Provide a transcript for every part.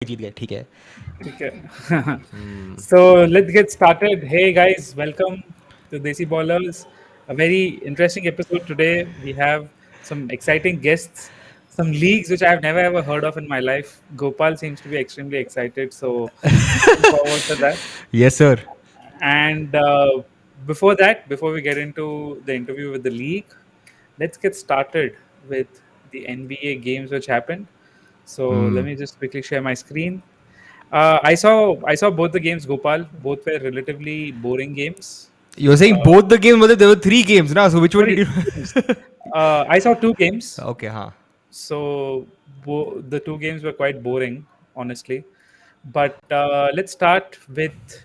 जीत गए ठीक है. Okay. So let's get started. Hey guys, welcome to Desi Ballers. A very interesting episode today. We have some exciting guests, some leagues which I've never ever heard of in my life. Gopal seems to be extremely excited, so looking forward to that. Yes, sir. And before that, before we get into the interview with the league, let's get started with the NBA games which happened. So let me just quickly share my screen. I saw both the games, Gopal. Both were relatively boring games. You're saying Uh, both the games, but there were three games now. So which one did Sorry, you? two games. I saw two games. Okay, huh. So the two games were quite boring, honestly. But let's start with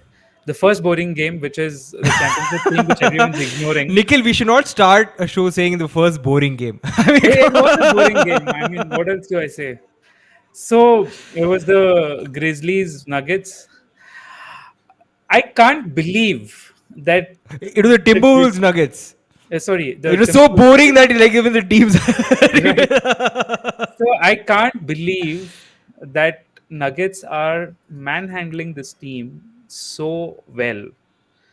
the first boring game, which is the championship team, which everyone's ignoring. Nikhil, we should not start a show saying the first boring game. I mean, It was a boring game. I mean, what else do I say? So it was the Grizzlies Nuggets. I can't believe that it was the the Timberwolves Nuggets. sorry, the It was so Timberwolves. boring that like even the teams. Right. So I can't believe that Nuggets are manhandling this team so well.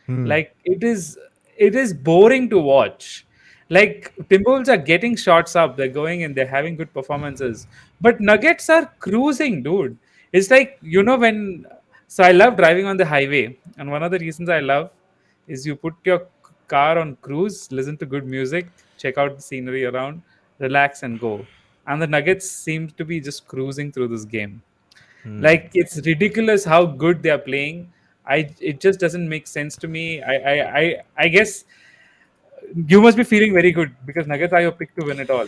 Like it is boring to watch. Like Timberwolves are getting shots up, they're going and they're having good performances. But Nuggets are cruising, dude. It's like when so I love driving on the highway. And one of the reasons I love is you put your car on cruise, listen to good music, check out the scenery around, relax and go. And the Nuggets seem to be just cruising through this game. Like it's ridiculous how good they are playing. It just doesn't make sense to me. I guess you must be feeling very good because Nuggets are your pick to win it all.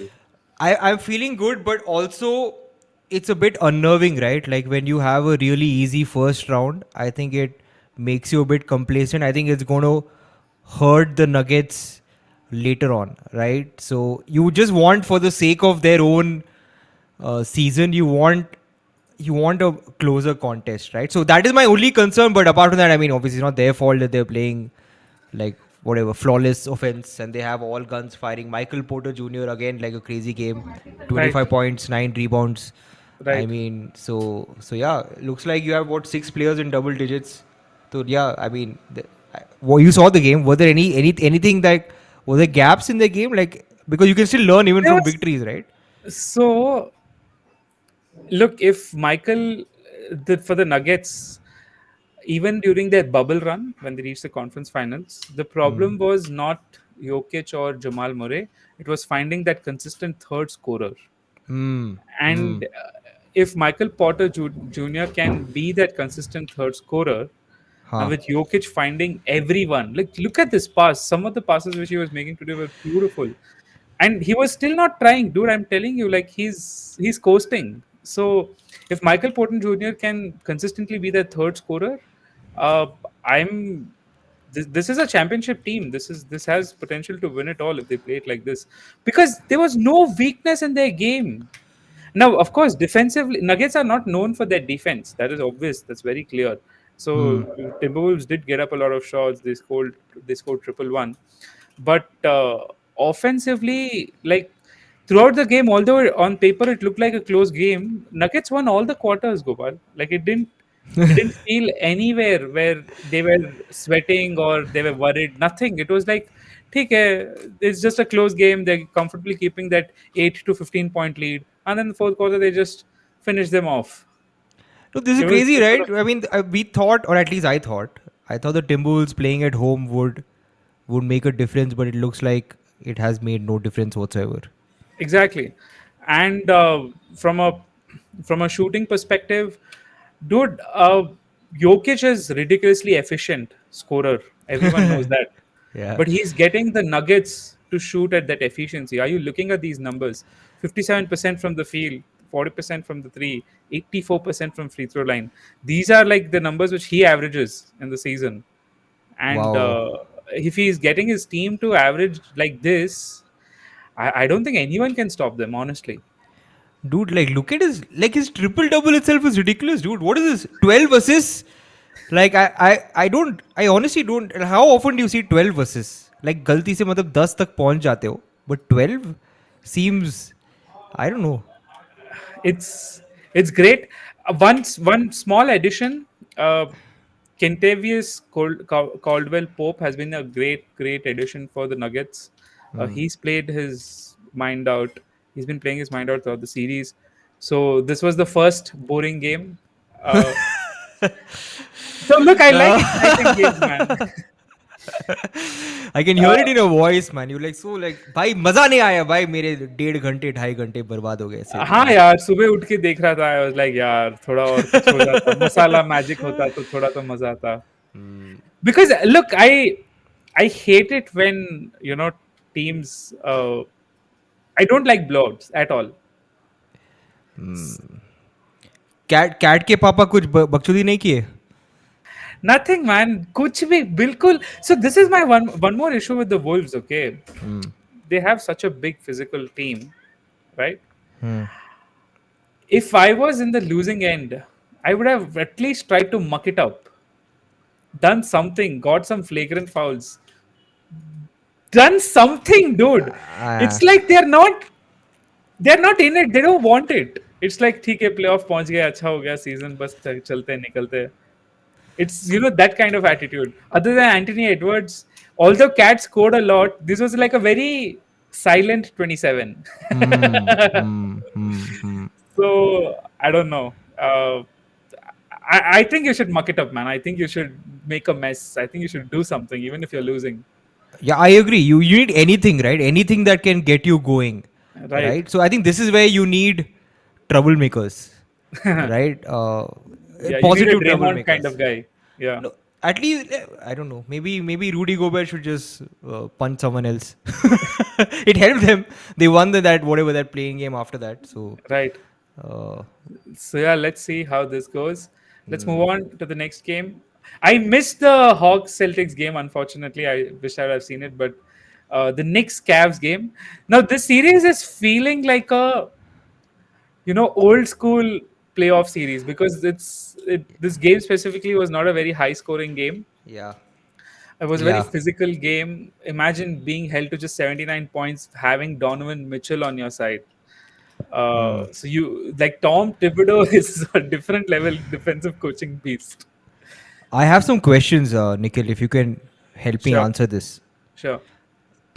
I'm feeling good, but also it's a bit unnerving, right? Like when you have a really easy first round, I think it makes you a bit complacent. I think it's going to hurt the Nuggets later on, right? So you just want, for the sake of their own season, you want a closer contest, right? So that is my only concern. But apart from that, I mean, obviously, it's not their fault that they're playing like whatever flawless offense and they have all guns firing. Michael Porter Jr. again, like a crazy game, Right, 25 points, 9 rebounds. I right. mean, so yeah, looks like you have what, six players in double digits. So yeah, I mean, well, you saw the game. Were there anything that, were there gaps in the game? Like, because you can still learn even There from was victories, right? so look if Michael for the Nuggets, even during their bubble run when they reached the conference finals, the problem was not Jokic or Jamal Murray. It was finding that consistent third scorer. Hmm. Hmm. And if Michael Porter Jr. can be that consistent third scorer, and Huh. with Jokic finding everyone, like look at this pass. Some of the passes which he was making today were beautiful, and he was still not trying, dude. I'm telling you, like he's coasting. So if Michael Porter Jr. can consistently be that third scorer, uh, I'm this is a championship team. This has potential to win it all if they play it like this, because there was no weakness in their game. Now, of course, defensively, Nuggets are not known for their defense. That is obvious. That's very clear. So Timberwolves did get up a lot of shots. They scored triple one, but offensively, like throughout the game, although on paper it looked like a close game, Nuggets won all the quarters. Gopal, like it didn't feel anywhere where they were sweating or they were worried. Nothing. It was like, okay, it's just a close game. They're comfortably keeping that 8 to 15 point lead, and then the fourth quarter they just finish them off. No, this is It was crazy, just sort right? of I mean, we thought, or at least I thought the Timberwolves playing at home would make a difference, but it looks like it has made no difference whatsoever. exactly. And from a shooting perspective, dude, Jokic is ridiculously efficient scorer. Everyone knows that. Yeah. But he's getting the Nuggets to shoot at that efficiency. Are you looking at these numbers? 57% from the field, 40% from the three, 84% from free throw line. These are like the numbers which he averages in the season. And Wow. if he's getting his team to average like this, I don't think anyone can stop them, honestly. Dude, like look at his triple double itself is ridiculous, dude. What is this? 12 assists? Like I honestly don't, how often do you see 12 assists? Like गलती से मतलब 10 तक पहुंच जाते हो, but 12 seems, I don't know. It's great. One small addition. Kentavious Caldwell Pope has been a great addition for the Nuggets. He's played his mind out. He's been playing his mind out throughout the series. So this was the first boring game. Uh, so look, I like exciting games, man. I can hear Uh, it in your voice, man. You like so like भाई मजा नहीं आया भाई मेरे 1.5 घंटे 2.5 घंटे बर्बाद हो गए ऐसे हाँ like यार, सुबह उठ के देख रहा था, आई वाज लाइक यार थोड़ा और कुछ हो जाता, मसाला मैजिक होता तो थोड़ा तो मजा आता. Because look, I hate it when teams. I don't like blowouts at all. Kat के पापा कुछ बकचोदी नहीं किए. Nothing, man. कुछ भी बिल्कुल. So this is my one more issue with the Wolves. Okay, they have such a big physical team, right? If I was in the losing end, I would have at least tried to muck it up, done something, got some flagrant fouls, done something, dude. Ah, It's like they're not in it. They don't want it. It's like ठीक है playoff पहुंच गया अच्छा हो गया season बस चलते हैं, निकलते हैं. It's that kind of attitude. Other than Anthony Edwards, although Cat scored a lot, this was like a very silent 27. So I don't know. I think you should muck it up, man. I think you should make a mess. I think you should do something, even if you're losing. yeah, I agree. You need anything, right? Anything that can get you going, Right. right? So I think this is where you need troublemakers, right? Yeah, you need a Positive Draymond kind troublemakers. of guy. Yeah. No, at least I don't know. Maybe Rudy Gobert should just punch someone else. It helped them. They won that whatever that playing game after that. So Right. uh, So yeah, let's see how this goes. Let's move on to the next game. I missed the Hawks Celtics game. Unfortunately, I wish I would have seen it. But the Knicks Cavs game. Now this series is feeling like a old school playoff series because this game specifically was not a very high scoring game. yeah, It was a very yeah. physical game. Imagine being held to just 79 points, having Donovan Mitchell on your side. So you like Tom Thibodeau is a different level defensive coaching beast. I have some questions, Nikhil. If you can help me Sure, answer this. sure.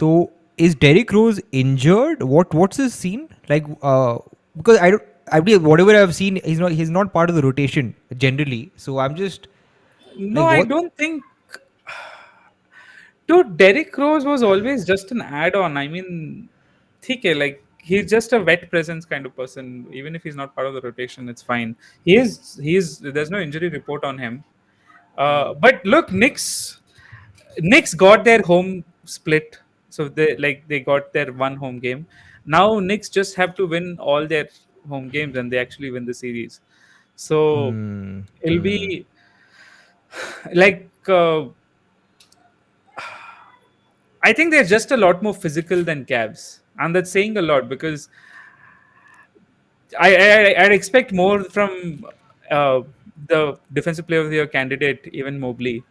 So is Derrick Rose injured? What's his scene like? Because I don't. I believe whatever I've seen, he's not part of the rotation generally. So I'm just No, like I what? don't think. Dude, Derrick Rose was always just an add-on. I mean, ठीक है, like he's just a vet presence kind of person. Even if he's not part of the rotation, it's fine. He is. There's no injury report on him. But look, Knicks got their home split, so they got their one home game. Now Knicks just have to win all their home games, and they actually win the series. So Hmm. it'll be like I think they're just a lot more physical than Cavs, and that's saying a lot because I'd expect more from uh, the defensive player of the year candidate, even Mobley.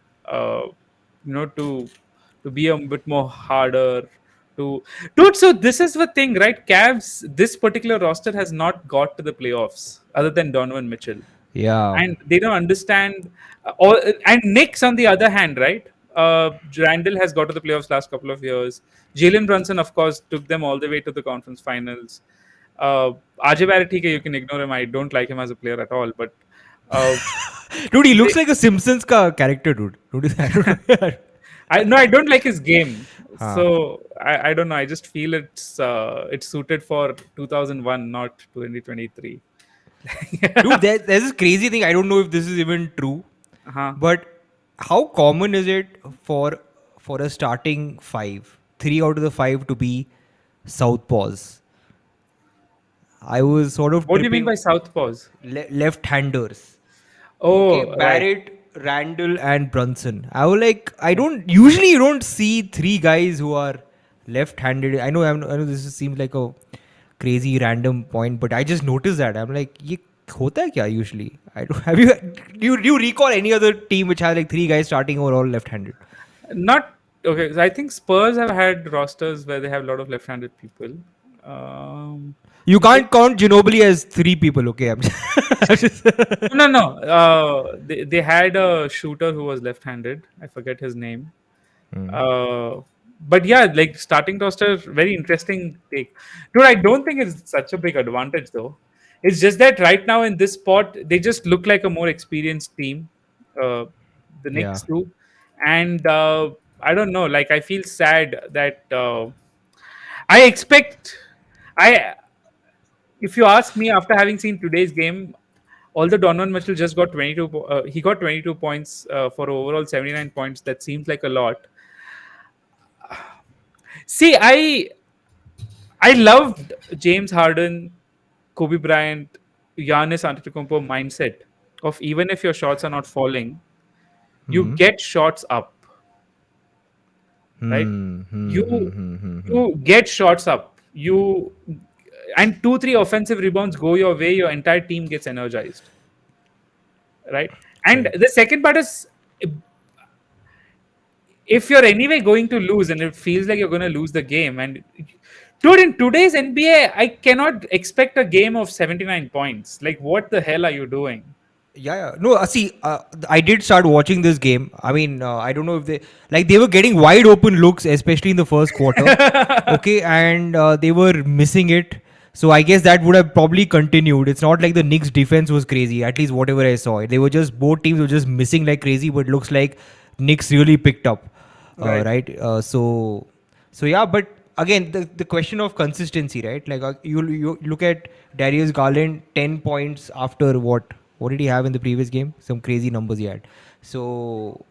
To be a bit more harder. To dude, so this is the thing, right? Cavs, this particular roster has not got to the playoffs other than Donovan Mitchell, Yeah. and they don't understand. All and Knicks, on the other hand, right? Randall has got to the playoffs last couple of years. Jalen Brunson, of course, took them all the way to the conference finals. RJ Barrett, okay, you can ignore him. I don't like him as a player at all. But uh, Dude, he looks they, like a Simpsons ka character, dude. I don't know. I don't like his game. Huh. So I don't know. I just feel it's suited for 2001, not 2023. Dude, there's this crazy thing. I don't know if this is even true, Uh-huh. but how common is it for a starting five, 3 out of the 5 to be southpaws? I was sort of What do you mean tripping by southpaws? left-handers. Okay, Oh, right. Barrett, Randall, and Brunson. I was like, I don't usually you don't see 3 guys who are left-handed. I know seems like a crazy random point, but I just noticed that. I'm like, ये होता है क्या usually? I don't have you do you recall any other team which has like 3 guys starting who are all left-handed? Not okay. So I think Spurs have had rosters where they have a lot of left-handed people. Um, You can't count Ginobili as three people, okay? I'm just No, no, no. They had a shooter who was left-handed. I forget his name. Hmm. Uh, but yeah, like starting roster, very interesting take, dude. I don't think it's such a big advantage though. It's just that right now in this spot, they just look like a more experienced team. Uh, the Yeah. Knicks do, and I don't know. Like I feel sad that I expect. I If you ask me, after having seen today's game, although Donovan Mitchell just got 22, he got 22 points for overall 79 points. That seems like a lot. See, I loved James Harden, Kobe Bryant, Giannis Antetokounmpo mindset of even if your shots are not falling, you Hmm. get shots up, right? Hmm. Hmm. Hmm. You Hmm. Hmm. Hmm. you get shots up. You and 2 3 offensive rebounds go your way. Your entire team gets energized, right? And Correct. the second part is, if you're anyway going to lose and it feels like you're going to lose the game, and dude, in today's NBA, I cannot expect a game of 79 points. Like, what the hell are you doing? Yeah, yeah. No, see, I did start watching this game. I mean, I don't know if they were getting wide open looks, especially in the first quarter. Okay, and they were missing it. So I guess that would have probably continued. It's not like the Knicks defense was crazy. At least whatever I saw, they were just both teams were just missing like crazy. But looks like Knicks really picked up, Right. right? So yeah, but again, the question of consistency, right? Like you look at Darius Garland, 10 points after what? What did he have in the previous game? Some crazy numbers he had. So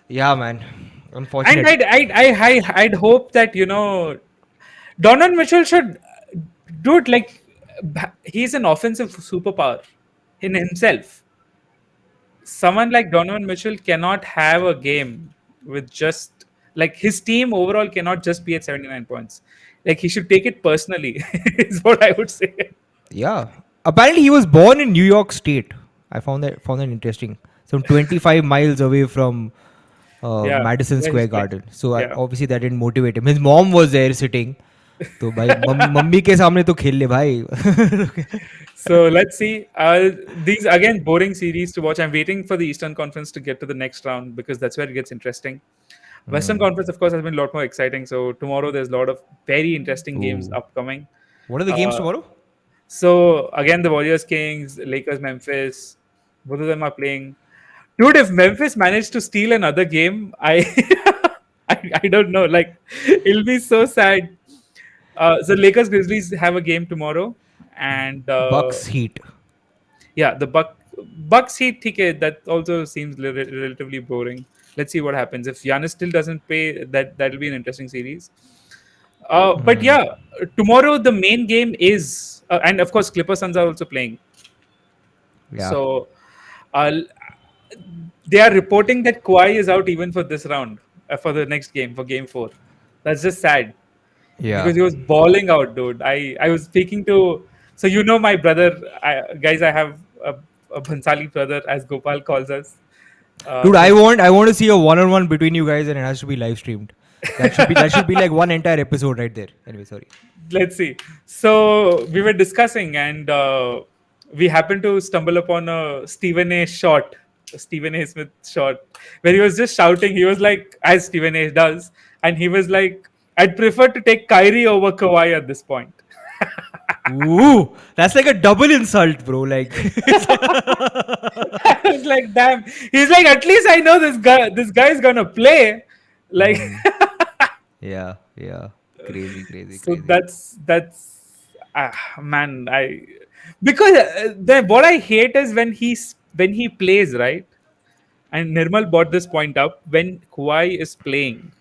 yeah, man, And unfortunate. I'd hope that, Donovan Mitchell should do it like he's an offensive superpower in himself. Someone like Donovan Mitchell cannot have a game with just like his team overall cannot just be at 79 points. Like he should take it personally, is what I would say. Yeah, apparently he was born in New York State. I found that interesting. Some 25 miles away from Yeah, Madison yeah, Square he's like, Garden. So yeah. obviously that didn't motivate him. His mom was there sitting. तो भाई mummy के सामने तो खेल ले भाई. So let's see. These again boring series to watch. I'm waiting for the Eastern Conference to get to the next round because that's where it gets interesting. Western Hmm. Conference, of course, has been a lot more exciting. So tomorrow there's a lot of very interesting games Ooh. upcoming. What are the games Uh, tomorrow? so again, the Warriors, Kings, Lakers, Memphis, both of them are playing. Dude, if Memphis managed to steal another game, I don't know. Like it'll be so sad. So Lakers Grizzlies have a game tomorrow, and Bucks Heat. yeah, the Bucks Heat. Okay, that also seems relatively boring. Let's see what happens if Giannis still doesn't pay. That'll be an interesting series. But Hmm. yeah, tomorrow the main game is, and of course Clippers Suns are also playing. Yeah. So uh, they are reporting that Kawhi is out even for this round, for the next game, for Game 4. That's just sad Yeah. because he was balling out, dude. I was speaking to, so my brother, guys. I have a Bhansali brother, as Gopal calls us. Dude, I So want I want to see a one-on-one between you guys, and it has to be live streamed. That should be like one entire episode right there. Anyway, sorry. let's see. So we were discussing, and we happened to stumble upon a Stephen A. Smith shot, where he was just shouting. He was like, as Stephen A. does, and he was like, "I'd prefer to take Kyrie over Kawhi at this point." Ooh, that's like a double insult, bro. Like, I was like, "Damn!" He's like, "At least I know this guy. This guy is gonna play." Like, hmm, yeah, yeah, crazy, crazy, so crazy. that's man, I because what I hate is when he plays, right, and Nirmal brought this point up, when Kawhi is playing,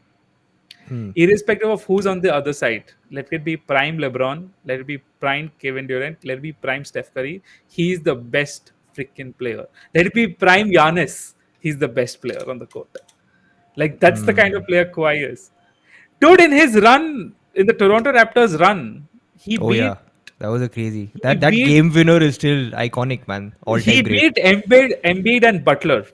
Hmm. irrespective of who's on the other side, let it be prime LeBron, let it be prime Kevin Durant, let it be prime Steph Curry, he's the best freaking player. Let it be prime Giannis, he's the best player on the court. Like that's the kind of Hmm. player Kawhi is. Dude, in his run, in the Toronto Raptors run, he Oh beat yeah, that was a crazy. he That beat game winner is still iconic, man. All he time great. beat Embiid and Butler,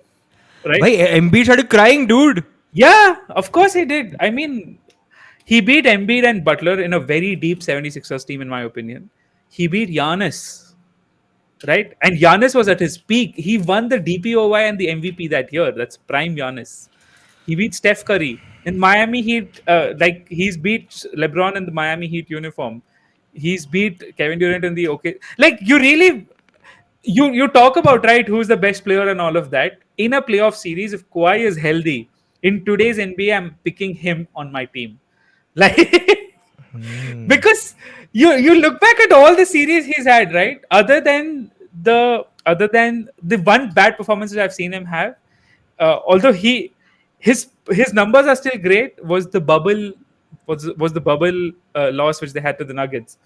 right? Why Embiid started crying, dude? Yeah, of course he did. I mean, He beat Embiid and Butler in a very deep 76ers team, in my opinion. He beat Giannis, right? And Giannis was at his peak. He won the DPOY and the MVP that year. That's prime Giannis. He beat Steph Curry in Miami Heat. Like he's beat LeBron in the Miami Heat uniform. He's beat Kevin Durant in the okay. Like you really, you talk about, right, who's the best player and all of that in a playoff series. If Kawhi is healthy in today's NBA, I'm picking him on my team. Like because you look back at all the series he's had, right? Other than the one bad performance that I've seen him have, although his numbers are still great, was the bubble loss which they had to the Nuggets.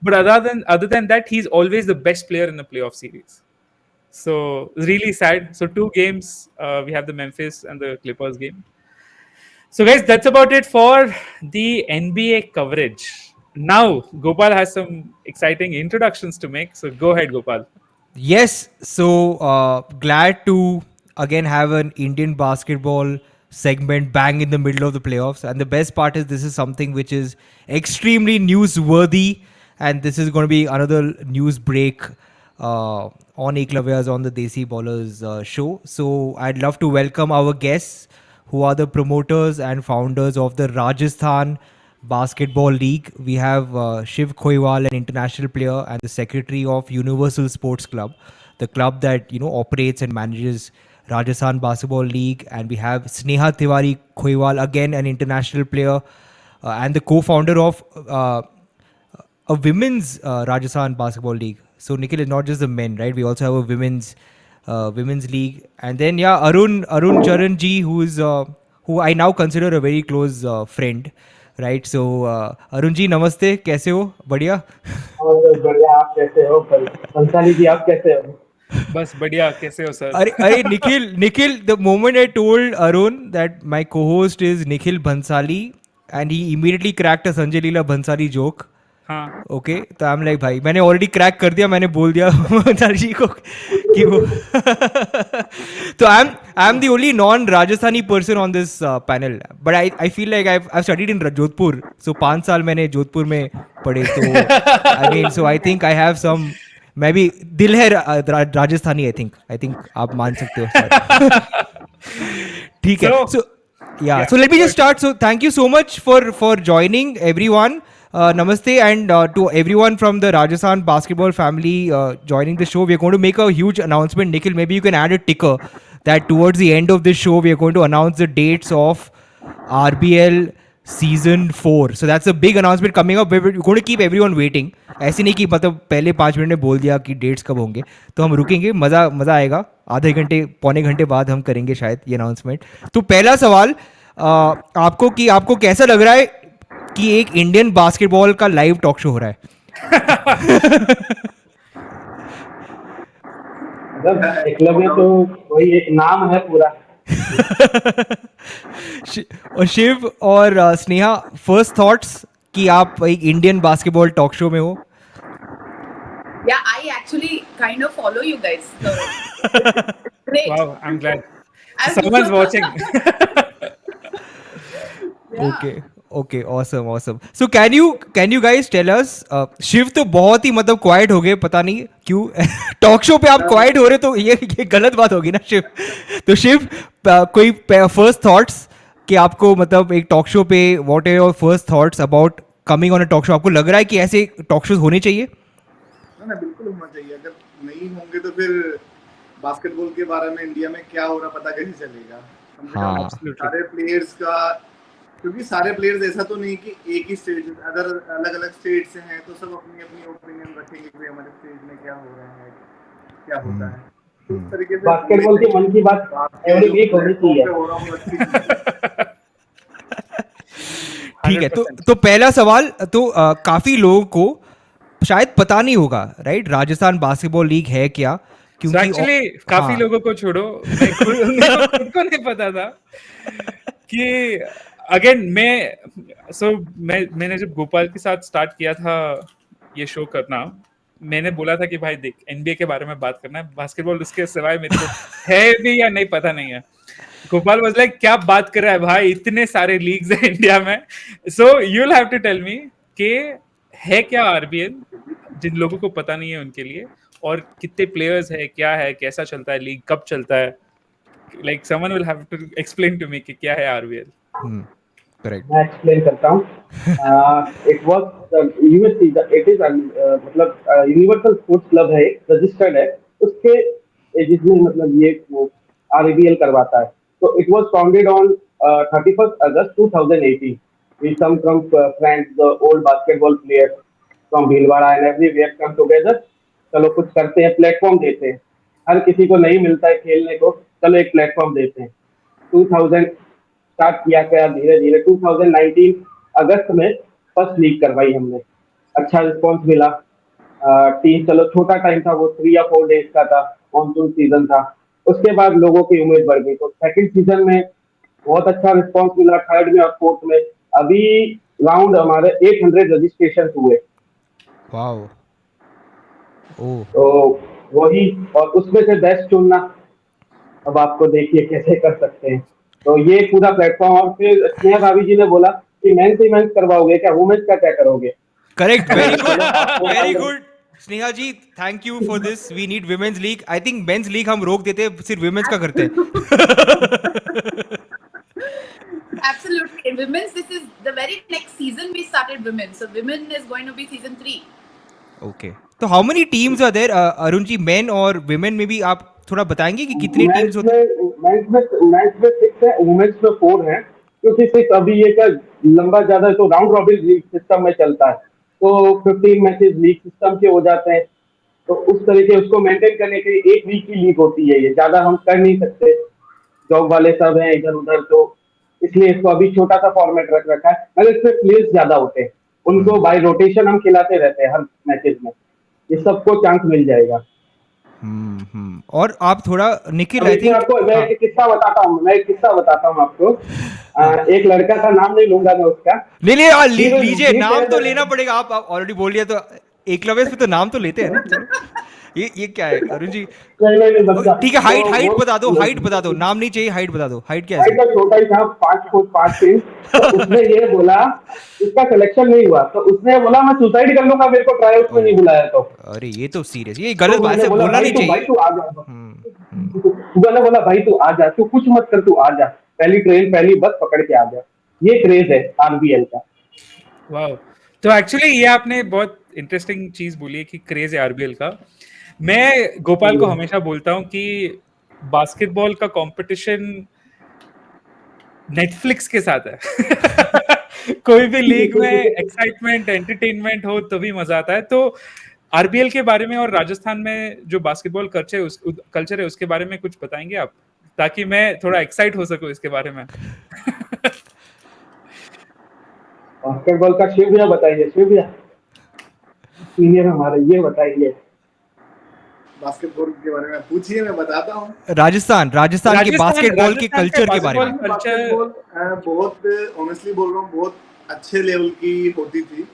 But other than that, he's always the best player in the playoff series. So really sad. So 2 games, we have the Memphis and the Clippers game. So, guys, that's about it for the NBA coverage. Now, Gopal has some exciting introductions to make. So, go ahead, Gopal. Yes, so glad to again have an Indian basketball segment bang in the middle of the playoffs. And the best part is this is something which is extremely newsworthy, and this is going to be another news break on Ekalavyas on the Desi Ballers show. So I'd love to welcome our guests, who are the promoters and founders of the Rajasthan Basketball League. We have Shiv Khoiwal, an international player and the secretary of Universal Sports Club, the club that operates and manages Rajasthan Basketball League. And we have Sneha Tiwari Khoiwal, again an international player and the co-founder of a women's Rajasthan Basketball League. So Nikhil, is not just the men, right? We also have a women's league, and then yeah, Arun Charan ji, who I now consider a very close friend, right? So Arun ji, namaste, कैसे हो? बढ़िया? और बढ़िया, आप कैसे हो? पंसाली जी, आप कैसे हो? बस बढ़िया कैसे हो सर अरे Nikhil, the moment I told Arun that my co-host is Nikhil Bhansali, and he immediately cracked a Sanjay Leela Bhansali joke. हाँ ओके, तो आई एम लाइक भाई मैंने ऑलरेडी क्रैक कर दिया, मैंने बोल दिया बंसाली जी को कि वो तो I am the only non Rajasthani person on this panel, but I feel like I studied in Jodhpur, so 5 साल मैंने जोधपुर में पढ़े, तो I mean so I think I have some, मैं भी दिल है राजस्थानी, आई थिंक आप मान सकते हो ठीक है. So, So let me just start. So thank you so much for joining everyone. Namaste, and to everyone from the Rajasthan basketball family joining the show. We are going to make a huge announcement. Nikhil, maybe you can add a ticker that towards the end of this show we are going to announce the dates of RBL season 4. So that's a big announcement coming up. We're going to keep everyone waiting. ऐसे नहीं कि मतलब पहले 5 minute में बोल दिया कि dates कब होंगे, तो हम रुकेंगे, मज़ा आएगा. आधे घंटे पौने घंटे बाद हम करेंगे शायद ये अनाउंसमेंट. तो पहला सवाल आपको कैसा लग रहा है कि एक इंडियन बास्केटबॉल का लाइव टॉक शो हो रहा है? एकलव्य तो वही एक नाम है पूरा. और शिव और स्नेहा, फर्स्ट थॉट्स कि आप एक इंडियन बास्केटबॉल टॉक शो में हो? Yeah, I actually kind of follow you guys. So great. wow, I'm glad I'm someone's watching. Yeah. Okay, awesome. So can you guys tell us, Shiv तो बहुत ही मतलब quite हो गए, पता नहीं क्यों टॉक शो पे आप क्वाइट हो रहे, तो ये गलत बात होगी ना शिव. तो शिव, कोई फर्स्ट थॉट्स कि आपको मतलब एक टॉक शो पे, what are your first thoughts about coming on a talk show? आपको लग रहा है कि ऐसे टॉक शोज होने चाहिए? ना बिल्कुल होना चाहिए. अगर नहीं होंगे तो फिर बास्केटबॉल के बारे में इंडिया में क्या हो रहा पता कैसे चलेगा? हाँ, सारे प्लेयर्स का, क्योंकि सारे प्लेयर्स ऐसा तो नहीं कि एक ही स्टेट, अगर अलग अलग स्टेट से हैं तो सब अपनी अपनी ओपिनियन रखेंगे कि हमारे स्टेट में क्या हो रहा है, क्या होता है. तो इस तरीके से बास्केटबॉल की मन की बात एवरी वीक होनी चाहिए. ठीक है. तो पहला सवाल, तो काफी लोगों को शायद पता नहीं होगा, राइट, राजस्थान बास्केटबॉल लीग है क्या? क्योंकि एक्चुअली काफी लोगों को छोड़ो, मैं खुद को नहीं पता था कि अगेन मैंने जब गोपाल के साथ स्टार्ट किया था ये शो करना, मैंने बोला था कि भाई देख, एनबीए के बारे में बात करना है, बास्केटबॉल उसके सिवाय मेरे को है भी या नहीं पता नहीं है. गोपाल वाज लाइक क्या बात कर रहा है भाई, इतने सारे लीग्स हैं इंडिया में. So you will have to tell me कि है क्या आरबीएल, जिन लोगों को पता नहीं है उनके लिए, और कितने प्लेयर्स है, क्या है, कैसा चलता है लीग, कब चलता है. Like someone will have to explain to me कि क्या है आरबीएल. करेक्ट. मैं एक्सप्लेन करता हूँ. It was USC, it is मतलब यूनिवर्सल स्पोर्ट्स क्लब है, रजिस्टर्ड है उसके, जिसमें मतलब ये वो आरबीएल करवाता है. तो it was founded on 31st August 2018. We some from friends, the old basketball players from Bhilwara and everywhere come together. चलो कुछ करते हैं, प्लेटफॉर्म देते हैं. हर किसी को नहीं मिलता है खेलने को, चलो एक प्लेटफॉर्म देते हैं. 2000 स्टार्ट किया गया धीरे धीरे. 2019 अगस्त में फर्स्ट लीग करवाई हमने. अच्छा रिस्पॉन्स मिला. टीम, चलो छोटा टाइम था वो, 3 या 4 डेज का था, मानसून सीजन था. उसके बाद लोगों की उम्मीद बढ़ गई, तो सेकंड सीजन में बहुत अच्छा रिस्पॉन्स मिला, थर्ड में और फोर्थ में. अभी राउंड हमारे 800 रजिस्ट्रेशन हुए. वाओ. ओह. तो वही, और उसमें से बेस्ट चुनना. अब आपको देखिए कैसे कर सकते हैं. तो ये पूरा प्लेटफॉर्म. और फिर स्नेहा भाभी जी ने बोला कि मेंस ही मेंस करवाओगे क्या, वुमेन्स का क्या करोगे. करेक्ट. Very good. चलो आपको very good. Sneha ji, thank you for this. We need women's league. I think men's league हम रोक देते, सिर्फ विमेंस का करते हैं. Absolutely. In women's, this is the very next season we started women. So women is going to be season 3. Okay. तो how many teams are there Arun ji, men और women में भी आप थोड़ा बताएंगे कि कितनी टीम्स होती हैं? मेंस में 6 है, वुमेन्स में 4 है. क्योंकि 6 अभी ये क्या लंबा ज्यादा है, तो राउंड रॉबिन लीग सिस्टम में चलता है, तो 15 मैचेस लीग सिस्टम के हो जाते हैं. तो उस तरीके उसको मेंटेन करने के लिए 1 वीक की लीग होती है, ये ज्यादा हम कर नहीं सकते. जॉब वाले सब हैं इधर उधर, तो इसलिए इसको अभी छोटा सा फॉर्मेट रख रखा है. मगर इसमें प्लेयर्स ज्यादा होते हैं, उनको बाय रोटेशन हम खिलाते रहते हैं हर मैचेस में. ये सबको चांस मिल जाएगा. और आप थोड़ा निखिल, अब आई इसमें थिंक. आपको मैं एक किस्सा बताता हूँ आपको. एक लड़का का नाम नहीं लूंगा मैं उसका. ले ले यार, He लीजिए, he नाम said तो that- लेना पड़ेगा. आप ऑलरेडी बोल लिया तो एकलव्यस पे तो नाम तो लेते हैं ना. चलो, ये क्या है अरुण जी? नहीं बता. ठीक है, हाइट तो हाइट वो- बता दो, हाइट बता दो, नाम नहीं चाहिए, हाइट बता दो. हाइट क्या है हाइट इसकी? का छोटा ही था, 5 फुट 5 इंच. तो उसने ये बोला, उसका सिलेक्शन नहीं हुआ, तो उसने बोला मैं सुसाइड कर लूंगा, मेरे को ट्राई में नहीं बुलाया. तो अरे ये तो सीरियस, ये गलत तो बात मैंने है, बोला, बोलना भाई नहीं भाई चाहिए. तू आ जा. मैंने बोला भाई तू आ जा, तू कुछ मत कर, तू आ जा, पहली ट्रेन पहली बस पकड़ के आ जा. ये क्रेज है आरबीएल का. वाओ. तो एक्चुअली ये आपने बहुत इंटरेस्टिंग चीज बोली है कि क्रेज है आरबीएल का. मैं गोपाल को हमेशा बोलता हूँ कि बास्केटबॉल का कंपटीशन नेटफ्लिक्स के साथ है. कोई भी लीग में एक्साइटमेंट, एंटरटेनमेंट हो तभी मजा आता है. तो आरबीएल के बारे में और राजस्थान में जो बास्केटबॉल कल्चर है उसके बारे में कुछ बताएंगे आप, ताकि मैं थोड़ा एक्साइट हो सकूं इसके बारे में. बास्केटबॉल का शिव भैया बताइए. शिव भैया सीनियर हमारे, ये बताइए. बास्केटबॉल के बारे में पूछिए, मैं बताता हूँ. राजस्थान के बास्केटबॉल के कल्चर के बारे में. बास्केटबॉल बहुत ऑनेस्टली बोल रहा हूँ, बहुत अच्छे लेवल की होती थी,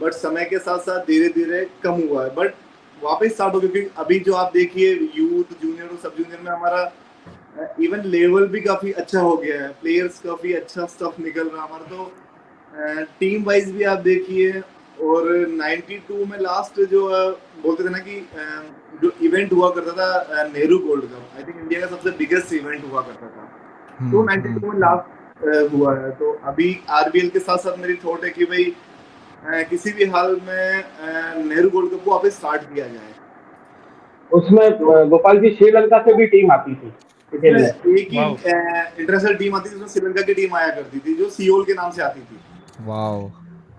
बट समय के साथ साथ धीरे धीरे कम हुआ है. बट वापस स्टार्ट हो, क्योंकि अभी जो आप देखिए यूथ, जूनियर और सब जूनियर में हमारा इवन लेवल भी काफी अच्छा हो गया है. प्लेयर्स काफी अच्छा स्टफ निकल रहा है हमारा. तो टीम वाइज भी आप देखिए. और 92 में लास्ट जो बोलते थे ना कि जो इवेंट हुआ करता था Nehru gold cup, I think India का सबसे बिगेस्ट इवेंट हुआ करता था. तो 92 में लास्ट हुआ है. तो अभी आरबीएल के साथ साथ मेरी थॉट है कि भाई किसी भी हाल में नेहरू गोल्ड कप को वापस स्टार्ट किया जाए. उसमें गोपाल जी श्रीलंका से भी टीम आती थी. एक ही इंटरनेशनल टीम आती थी, उसमें श्रीलंका की टीम आया करती थी जो सियोल के नाम से आती थी. वाओ.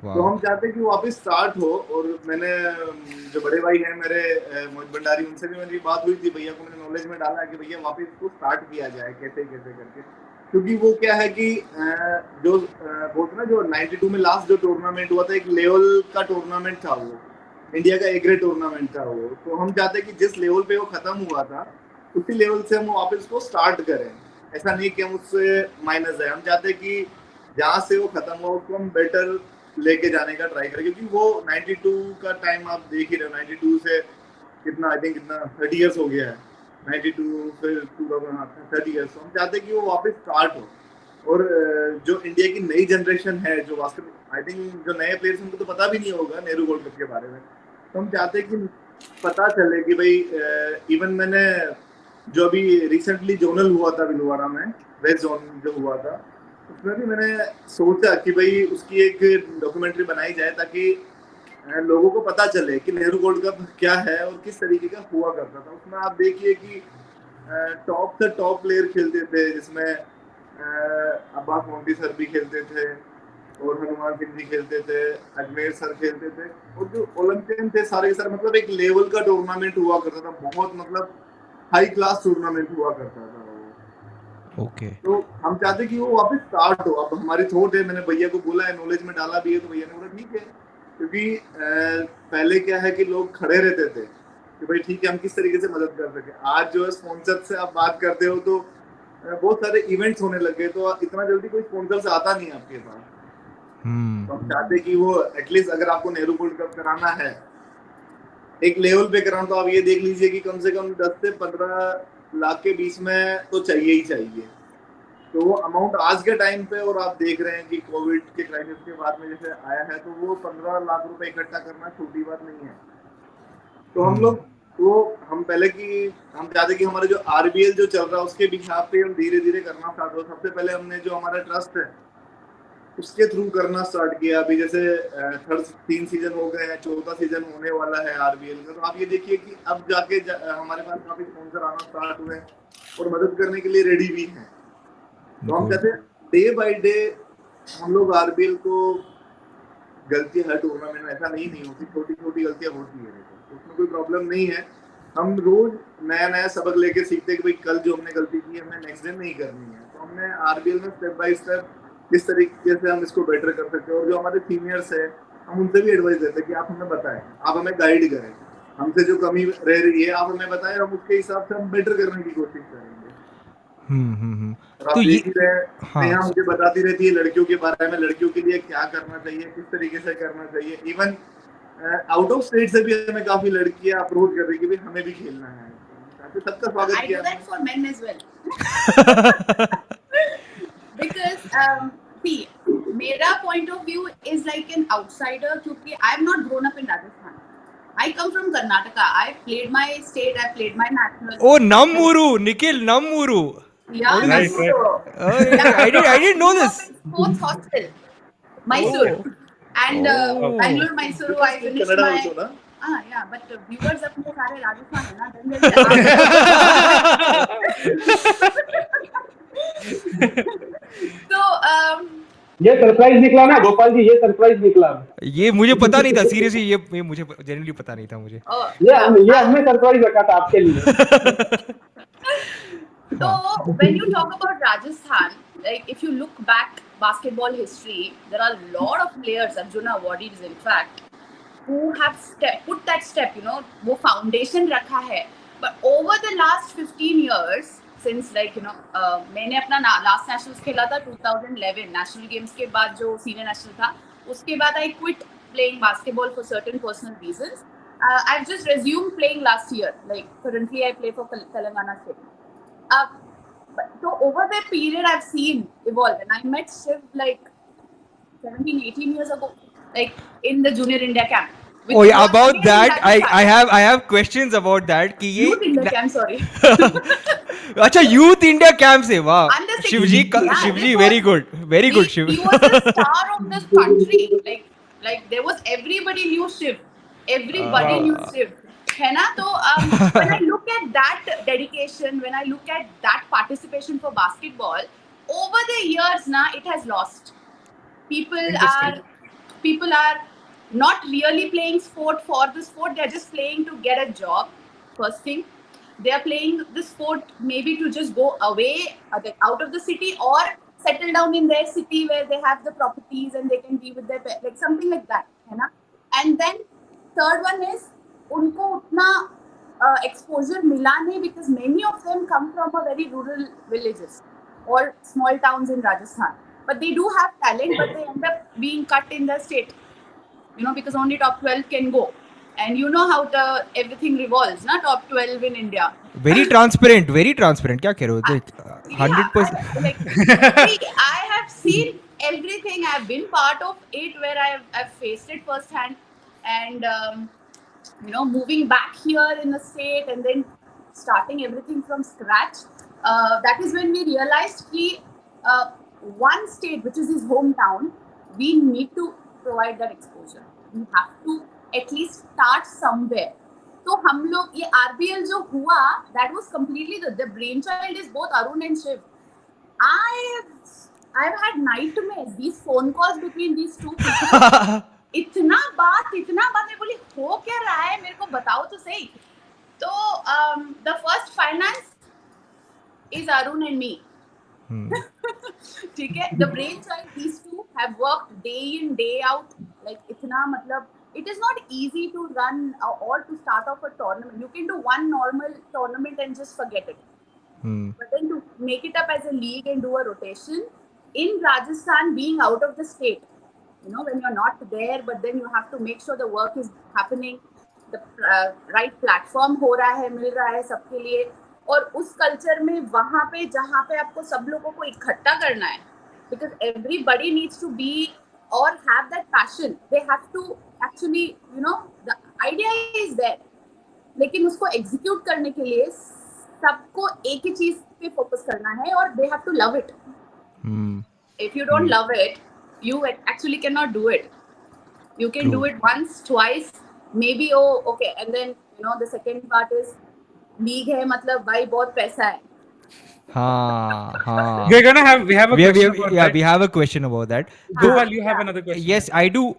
तो हम चाहते हैं कि वापस स्टार्ट हो. और मैंने जो बड़े भाई हैं मेरे मोहित भंडारी, उनसे भी मेरी बात हुई थी. भैया को मैंने नॉलेज में डाला कि भैया वापस इसको स्टार्ट किया जाए कैसे कैसे करके. क्योंकि वो क्या है कि जो बोलते ना, जो 92 में लास्ट जो टूर्नामेंट हुआ था, एक लेवल का टूर्नामेंट था वो, इंडिया का एक ग्रेड टूर्नामेंट था वो. तो हम चाहते हैं कि जिस लेवल पे वो खत्म हुआ था उसी लेवल से हम वापस उसको स्टार्ट करें. ऐसा नहीं कि हम उससे माइनस जाए. हम चाहते हैं कि जहाँ से वो खत्म हुआ उसको हम बेटर लेके जाने का ट्राई करें. क्योंकि वो 92 का टाइम आप देख ही रहे हो, 92 से कितना, आई थिंक कितना 30 इयर्स हो गया है. 92 फिर 2030 ईयर्स, हम चाहते हैं कि वो वापस स्टार्ट हो। और जो इंडिया की नई जनरेशन है जो वास्तव आई थिंक जो नए प्लेयर्स उनको तो पता भी नहीं होगा नेहरू गोल्ड कप के बारे में, तो हम चाहते हैं कि पता चले कि भाई इवन मैंने जो अभी रिसेंटली जोनल हुआ था भिलवाड़ा में, वेस्ट जोन जो हुआ था, उसमें भी मैंने सोचा कि भाई उसकी एक डॉक्यूमेंट्री बनाई जाए ताकि लोगों को पता चले कि नेहरू गोल्ड कप क्या है और किस तरीके का हुआ करता था। उसमें आप देखिए कि टॉप से टॉप प्लेयर खेलते थे, जिसमें अब्बास मोंटी सर भी खेलते थे और हनुमान सिंह जी खेलते थे, अजमेर सर खेलते थे, और जो ओलंपियन थे सारे सर, मतलब एक लेवल का टूर्नामेंट हुआ करता था, बहुत मतलब हाई क्लास टूर्नामेंट हुआ करता था वो। ओके। तो हम चाहते कि वो वापस स्टार्ट हो। अब हमारी थॉट है, मैंने भैया को बोला है, नॉलेज में डाला भी है, तो भैया ने बोला ठीक है, क्योंकि पहले क्या है कि लोग खड़े रहते थे कि भाई ठीक है हम किस तरीके से मदद कर सके। आज जो है स्पॉन्सर से आप बात करते हो तो बहुत सारे इवेंट्स होने लगे, तो इतना जल्दी कोई स्पॉन्सर से आता नहीं आपके पास। तो हम चाहते कि वो एटलीस्ट अगर आपको नेहरू गोल्ड कप कराना है एक लेवल पे कराना, तो आप ये देख लीजिए कि कम से कम 10 से 15 लाख के बीच में तो चाहिए ही चाहिए। तो वो अमाउंट आज के टाइम पे, और आप देख रहे हैं कि कोविड के क्राइसिस के बाद में जैसे आया है, तो वो 15 लाख रुपए इकट्ठा करना छोटी बात नहीं है। तो हम लोग हम पहले की हम चाहते कि हमारा जो आरबीएल जो चल रहा है उसके बिहाफ पे हम धीरे धीरे करना स्टार्ट हो। सबसे पहले हमने जो हमारा ट्रस्ट है उसके थ्रू करना स्टार्ट किया। अभी जैसे 3 सीजन हो गए हैं, 4था सीजन होने वाला है आरबीएल का। तो आप ये देखिए कि अब जाके हमारे पास काफी स्पॉन्सर आना स्टार्ट हुए और मदद करने के लिए रेडी भी हैं। तो हम कहते हैं डे बाय डे हम लोग आरबीएल को, गलती हर टूर्नामेंट में ऐसा नहीं होती, छोटी छोटी गलतियां होती है, तो उसमें कोई प्रॉब्लम नहीं है। हम रोज नया नया सबक लेके सीखते हैं कि भाई कल जो हमने गलती की हमें नेक्स्ट डे नहीं करनी है। तो हमने आरबीएल में स्टेप बाय स्टेप किस तरीके से हम इसको बेटर कर सकते हैं, और जो हमारे सीनियर्स है हम उनसे भी एडवाइस देते हैं कि आप हमें बताएं, आप हमें गाइड करें, हमसे जो कमी रह रही है आप हमें बताएं, हम उसके हिसाब से हम बेटर करने की कोशिश करेंगे। और आप तो ये देख ही रहे हैं, हाँ नेहा मुझे बताती रहती है लड़कियों के बारे में, लड़कियों के लिए क्या करना चाहिए, किस तरीके से करना चाहिए। इवन आउट ऑफ स्टेट से भी हमें काफी लड़कियां अप्रोच कर रही कि भाई हमें भी खेलना है। तो सबका स्वागत I किया do that for men as well. Because see, मेरा point of view is like an outsider क्योंकि I have not grown up in Rajasthan. I come from Karnataka. I played my state. I played my national. Oh, Nammuru, Nikhil Nammuru. Yeah, What is Right, this? right. Yeah, I didn't know grew this. up in sports hostel, Mysore, and Oh. Bangalore, Mysuru. I finished Canada my. also ना? Yeah, but viewers अपने सारे राजस्थान है ना, then they'll so ये surprise निकला ना गोपाल जी, ये surprise निकला। ये मुझे पता नहीं था सीरियसली, ये मुझे जेन्युइनली पता नहीं था मुझे। ये हमने सरप्राइज रखा था आपके लिए। So when you talk about Rajasthan, like if you look back basketball history, there are a lot of players, Arjuna awardees in fact, who have put that step, वो foundation रखा है. But over the last 15 years, since like मैंने अपना last nationals खेला था 2011 national games के बाद जो senior national था, उसके बाद I quit playing basketball for certain personal reasons. I've just resumed playing last year. Like currently I play for Telangana State. So over that period I've seen evolve, and I met Shiv like 17-18 years ago, like in the Junior India camp. Oh yeah, about that I have questions about that कि ये Youth India camp, sorry. अच्छा youth India camp से, वाह Under 16, Shivji yeah, Shivji very good Shiv. He was the star of this country. Like there was everybody knew Shiv. Everybody knew Shiv. है ना? तो when I look at that dedication, when I look at that participation for basketball, over the years now it has lost. People are not really playing sport for the sport. They're just playing to get a job. First thing, they are playing the sport maybe to just go away out of the city or settle down in their city where they have the properties and they can be with their pets, like something like that, है ना? And then third one is उनको उतना exposure मिला नहीं, because many of them come from a very rural villages or small towns in Rajasthan, but they do have talent, but they end up being cut in the state, because only top 12 can go. and you know how the everything revolves, na, top 12 in India. Very transparent, very transparent. क्या कह रहे हो? Yeah, 100%. like see, I have seen everything. I've been part of it where I've faced it firsthand, and moving back here in the state and then starting everything from scratch. That is when we realized that one state, which is his hometown, we need to provide that exposure. We have to at least start somewhere. तो हम लोग ये RBL जो हुआ, that was completely the brainchild is both Arun and Shiv. I've had nightmares. These phone calls between these two people. इतना बात मैं बोली हो क्या रहा है, मेरे को बताओ तो सही. तो the first finance is Arun and me. ठीक है. The brainchild, these two have worked day in day out. Like इतना मतलब it is not easy to run or to start off a tournament. You can do one normal tournament and just forget it. But then to make it up as a league and do a rotation in Rajasthan, being out of the state, when you're not there, but then you have to make sure the work is happening, the right platform हो रहा है, मिल रहा है सबके लिए, और उस culture में वहाँ पे जहाँ पे आपको सब लोगों को इकट्ठा करना है, because everybody needs to be or have that passion. They have to actually, the idea is there, लेकिन उसको execute करने के लिए सबको एक ही चीज पे फोकस करना है, और they have to love it. If you don't love it, you actually cannot do it. You can do it once, twice, maybe. Oh, okay. And then the second part is league है, मतलब भाई बहुत पैसा है. हाँ. We have a question about that. We have a question about that. Gopal, you have another question? Yes, I do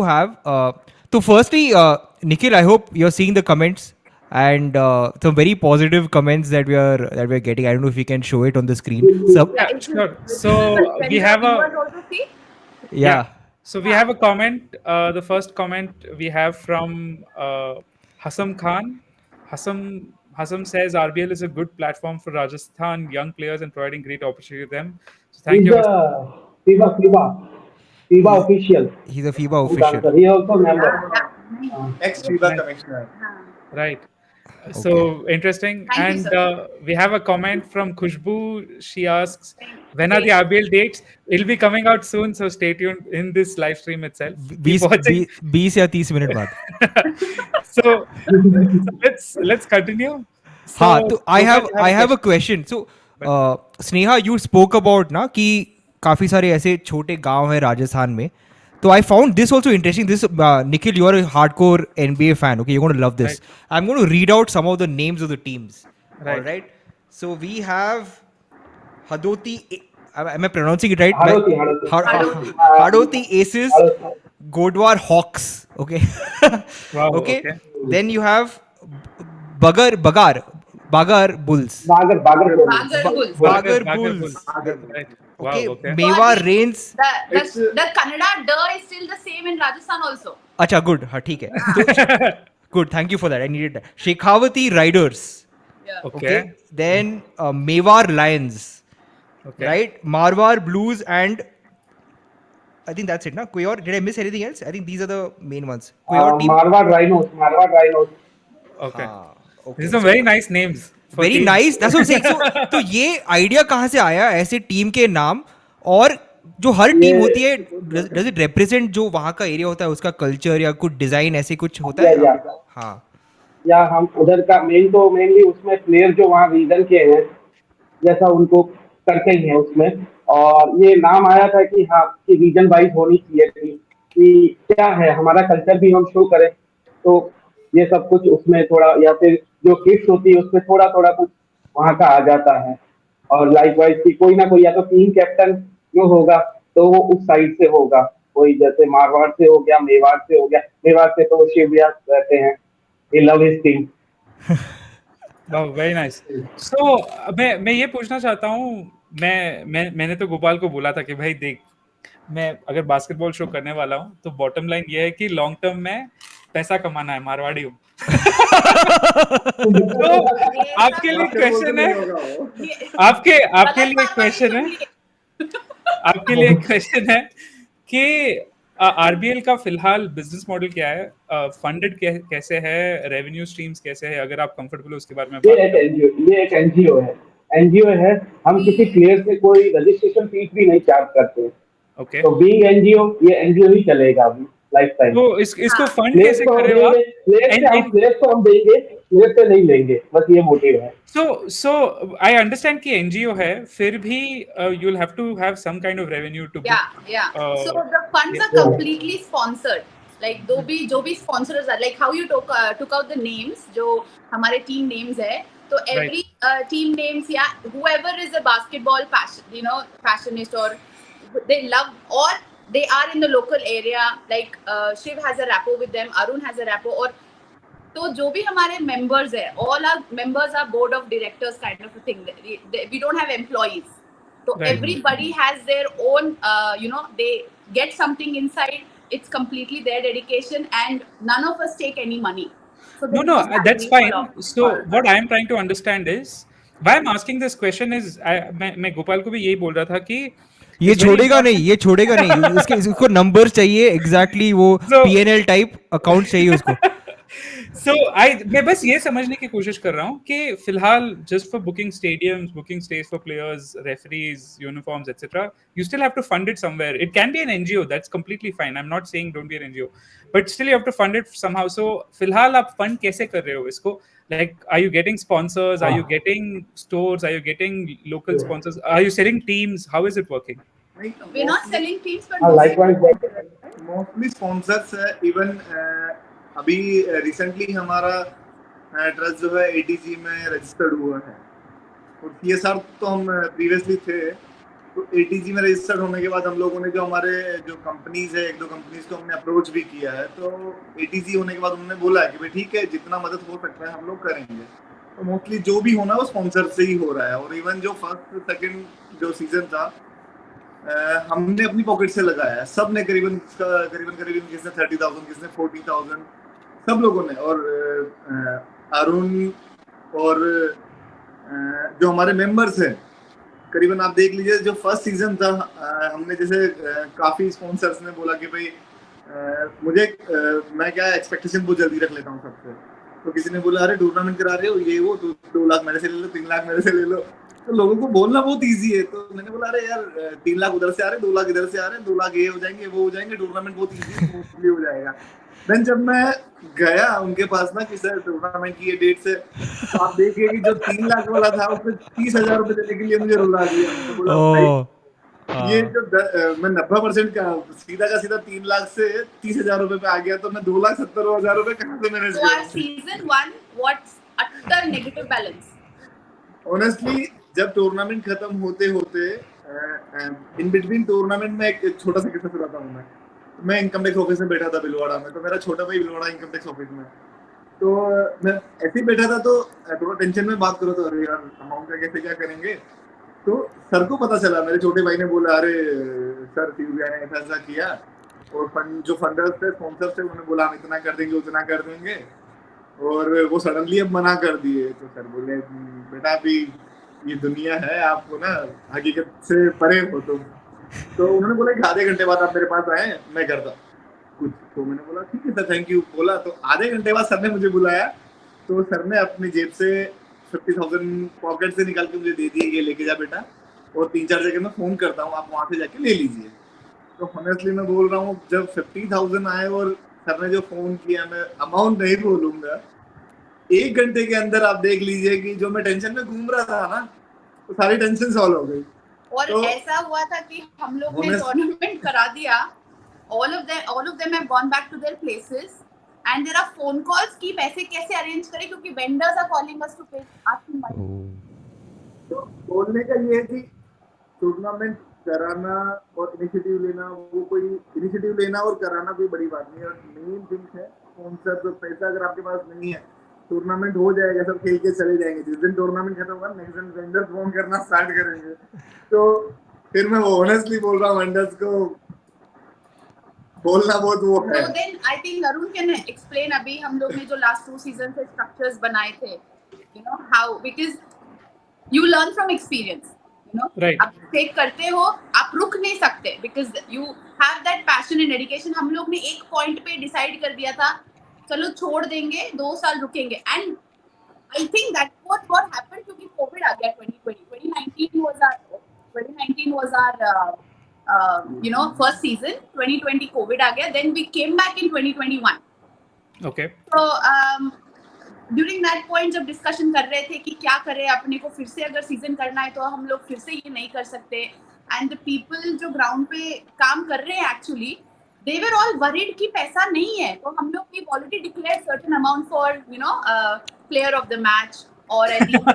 have. So firstly, Nikhil, I hope you're seeing the comments and some very positive comments that we're getting. I don't know if we can show it on the screen. So, Yeah, sure. So we have yeah. So we have a comment. The first comment we have from Hassam Khan. Hassam says RBL is a good platform for Rajasthan young players and providing great opportunity to them. So thank He's you. a FIBA official. He's a FIBA official. He also member. Ex-FIBA commissioner. Right. So interesting. Thank you, And we have a comment from Khushbu. She asks, when are the RBL dates? It'll be coming out soon, so stay tuned in this live stream itself. Keep watching. 20 या 30 minute बाद. So let's continue. So, हाँ, तो I Gopal, have a question. So Sneha, you spoke about ना कि काफी सारे ऐसे छोटे गांव हैं राजस्थान में. So I found this also interesting. This Nikhil, you are a hardcore NBA fan. Okay, you're going to love this. Right. I'm going to read out some of the names of the teams. Right. All right. So we have Hadoti. Am I pronouncing it right? Hadoti. Hadoti Aces, Godwar Hawks. Okay. Wow, okay. okay. Then you have Bagar Bulls. Bagar Bulls. Bagar Bagar Bulls. Right. Wow, Okay. okay. Mewar Reigns. The Kannada is still the same in Rajasthan also. अच्छा good. हाँ ठीक है. तो, good. Thank you for that. I needed that. Shekhawati Riders. Yeah. Okay. Then Mewar Lions. Okay. Right. Marwar Blues and I think that's it. Na Quayor. Did I miss anything else? I think these are the main ones. Quayor team. Marwar Rhinos. Okay. Okay. These are very nice names. for Very teams. nice. That's what I'm saying. So, तो ये idea कहाँ से आया ऐसे team के नाम, और जो हर टीम होती है does it represent जो वहाँ का एरिया होता है उसका कल्चर या कुछ डिजाइन ऐसे कुछ होता है? हाँ. या हम उधर का मेनली उसमें प्लेयर जो वहाँ रीजन के हैं जैसा उनको करते ही हैं उसमें, और ये नाम आया था कि हाँ कि रीजन वाइज होनी चाहिए थी कि क्या है हमारा कल्चर भी हम शो करें, तो ये सब कुछ उसमें थोड़ा, या फिर जो किट्स होती है उसमें थोड़ा कुछ वहाँ का आ जाता है, और लाइकवाइज कि कोई ना कोई या तो टीम कैप्टन जो होगा तो वो उस साइड से होगा, कोई जैसे मारवाड़ से हो गया, मेवाड़ से हो गया. मेवाड़ से तो शिवव्यास रहते हैं. He love his team. Wow, very nice. So मैं ये पूछना चाहता हूँ, मैंने तो गोपाल को बोला था कि भाई देख, मैं अगर बास्केटबॉल शो करने वाला हूँ तो बॉटम लाइन ये है कि लॉन्ग टर्म में पैसा कमाना है, मारवाड़ी हूँ. तो आपके लिए क्वेश्चन है, आपके लिए क्वेश्चन है कि आरबीएल का फिलहाल बिजनेस मॉडल क्या है, फंडेड कैसे है, रेवेन्यू स्ट्रीम्स कैसे है, अगर आप कंफर्टेबल हो उसके बारे में ये बात एक करें। एनजीओ ये एक एनजीओ है। एनजीओ है। हम किसी प्लेयर से कोई रजिस्ट्रेशन फीस भी नहीं चार्ज करते। ओके, तो बीइंग एनजीओ, ये एनजीओ ही चलेगा अभी लाइफ टाइम। तो इसको हाँ फंड प्लेयर्स कैसे को कर हम रहे हो आप? देंगे, एंड एंड प्लेयर्स को हम देंगे, प्लेयर से नहीं लेंगे, बस ये मोटिव है। so I understand कि एनजीओ है, फिर भी you'll have to have some kind of revenue to book. yeah. So uh, the funds yeah. are completely sponsored. Like जो भी sponsors are, like how you took out the names, जो हमारे team names है, तो Right. every team names, yeah, whoever is a basketball passionist, or they love, or they are in the local area, like Shiv has a rapport with them, Arun has a rapport, और तो जो भी हमारे members है, all our members are board of directors kind of a thing. We don't have employees. So Right. everybody has their own, they get something inside. It's completely their dedication, and none of us take any money. So No, there's no, no that's salary fine. So for what I us. am trying to understand is why I'm asking this question is मैं गोपाल को भी यही बोल रहा था कि ये it's very छोड़ेगा नहीं, important. ये छोड़ेगा नहीं, इसको नंबर चाहिए एग्जैक्टली, वो So पीएनएल टाइप अकाउंट चाहिए उसको। so मैं बस ये समझने की कोशिश कर रहा हूँ कि फिलहाल just for booking stadiums, booking stays for players, referees, uniforms, etc. You still have to fund it somewhere. It can be an NGO. That's completely fine. I'm not saying don't be an NGO, but still you have to fund it somehow. So फिलहाल आप fund कैसे कर रहे हो इसको? Like, are you getting sponsors? Are you getting stores? Are you getting local sponsors? Are you selling teams? How is it working? नहीं, We're not selling teams, but हाँ, likewise, mostly sponsors है। Even अभी recently हमारा trust जो है ATG में registered हुआ है, और सीएसआर तो हम प्रीवियसली थे। तो एटीजी में रजिस्टर्ड होने के बाद हम लोगों ने जो हमारे जो कंपनीज है, एक दो कंपनीज को हमने अप्रोच भी किया है। तो एटीजी होने के बाद उन्होंने बोला है कि भाई ठीक है, जितना मदद हो सकता है हम लोग करेंगे। तो मोस्टली जो भी होना है वो स्पॉन्सर से ही हो रहा है। और इवन जो फर्स्ट सेकंड जो सीजन था, हमने अपनी पॉकेट से लगाया है। सब ने करीबन किसने 30,000, किसने 40,000, सब लोगों ने। और अरुण और जो हमारे मेंबर्स हैं, करीबन आप देख लीजिए जो फर्स्ट सीजन था, हमने जैसे काफी स्पॉन्सर्स ने बोला कि भाई मैं क्या एक्सपेक्टेशन बहुत जल्दी रख लेता हूँ सबसे। तो किसी ने बोला अरे टूर्नामेंट करा रहे हो, ये वो, तो 2 लाख मेरे से ले लो, 3 लाख मेरे से ले लो। तो लोगों को बोलना बहुत इजी है। तो मैंने बोला अरे यार 3 लाख उधर से आ रहे, 2 लाख इधर से आ रहे, 2 लाख ये हो जाएंगे, वो हो जाएंगे, टूर्नामेंट बहुत इजी हो जाएगा। देन जब मैं गया उनके पास ना कि सर टूर्नामेंट की ये डेट से, तो आप देखिए कि जो 3 लाख वाला था उसने 30,000 रुपए देने के लिए मुझे रुला दिया। मैंने बोला भाई ये जो मैं 90% का सीधा 3 लाख से 30,000 रुपए पे आ गया, तो मैं 2,70,000 रुपए कहाँ से मैनेज So our करूँ? season 1, what's utter negative balance? Honestly जब टूर्नामेंट खत्म होते होते इन बिटवीन टूर्नामेंट में एक छोटा सा किस्सा सुनाता हूँ। मैं इनकम टैक्स ऑफिस में बैठा था भिलवाड़ा में। तो मेरा छोटा भाई भिलवाड़ा इनकम टैक्स ऑफिस में। तो मैं ऐसे ही बैठा था, तो थोड़ा टेंशन में बात करो, तो अरे यार अमाउंट का कैसे क्या करेंगे। तो सर को पता चला, मेरे छोटे भाई ने बोला अरे सर टीवीआई ने ऐसा ऐसा किया, और जो फंडर्स थे, स्पॉन्सर्स थे, उन्होंने बोला हम इतना कर देंगे, उतना कर देंगे, और वो सडनली अब मना कर दिए। तो सर बोले बेटा अभी ये दुनिया है, आपको ना हकीकत से परे हो तुम। तो उन्होंने बोला कि आधे घंटे बाद आप मेरे पास आए, मैं करता कुछ। तो मैंने बोला ठीक है सर, थैंक यू बोला। तो आधे घंटे बाद सर ने मुझे बुलाया। तो सर ने अपनी जेब से 50,000 पॉकेट से निकाल के मुझे दे दिए, ये लेके जा बेटा, और 3-4 जगह मैं फोन करता हूँ, आप वहां से जाके ले लीजिए। तो ऑनेस्टली मैं बोल रहा हूँ, जब 50,000 आए और सर ने जो फोन किया, मैं अमाउंट नहीं बोलूंगा, 1 घंटे के अंदर आप देख लीजिए कि जो मैं टेंशन में घूम रहा था ना, तो सारी टेंशन सॉल्व हो गई। और तो ऐसा हुआ था कि हम लोग ने टूर्नामेंट करा दिया, all of them have gone back to their places, and there are phone calls कि पैसे कैसे अरेंज करें, क्योंकि vendors are calling us to pay, asking money. तो बोलने का ये है कि टूर्नामेंट कराना और इनिशिएटिव लेना, वो कोई इनिशिएटिव लेना और कराना कोई बड़ी बात नहीं है। मेन थिंग है स्पॉन्सर, तो पैसा अगर आपके पास नहीं है, टूर्नामेंट हो जाएगा, सब खेल के चले जाएंगे। जिस दिन टूर्नामेंट खत्म होगा, नेक्स्ट दिन वेंडर्स फोन करना स्टार्ट करेंगे। तो फिर मैं वो ऑनेस्टली बोल रहा हूँ, वेंडर्स को बोलना बहुत वो है। So then I think Arun can explain अभी हम लोग ने जो last 2 seasons से structures बनाए थे, you know how, because you learn from experience, you know, Right. आप take करते हो, आप रुक नहीं सकते, because have that passion and dedication. हम लोग ने एक पॉइंट पे डिसाइड कर दिया था, चलो छोड़ देंगे, 2 साल रुकेंगे. And I think that was what happened क्योंकि COVID आ गया 2020. 2019 was our first season. 2020 COVID आ गया. Then we came back in 2021. Okay. So during that point जब डिस्कशन कर रहे थे कि क्या करें, अपने को फिर से अगर सीजन करना है तो हम लोग फिर से ये नहीं कर सकते. एंड द पीपल जो ग्राउंड पे काम कर रहे हैं actually they were all worried कि पैसा नहीं है. तो हम लोग we've already declared certain amount for player of the match or at least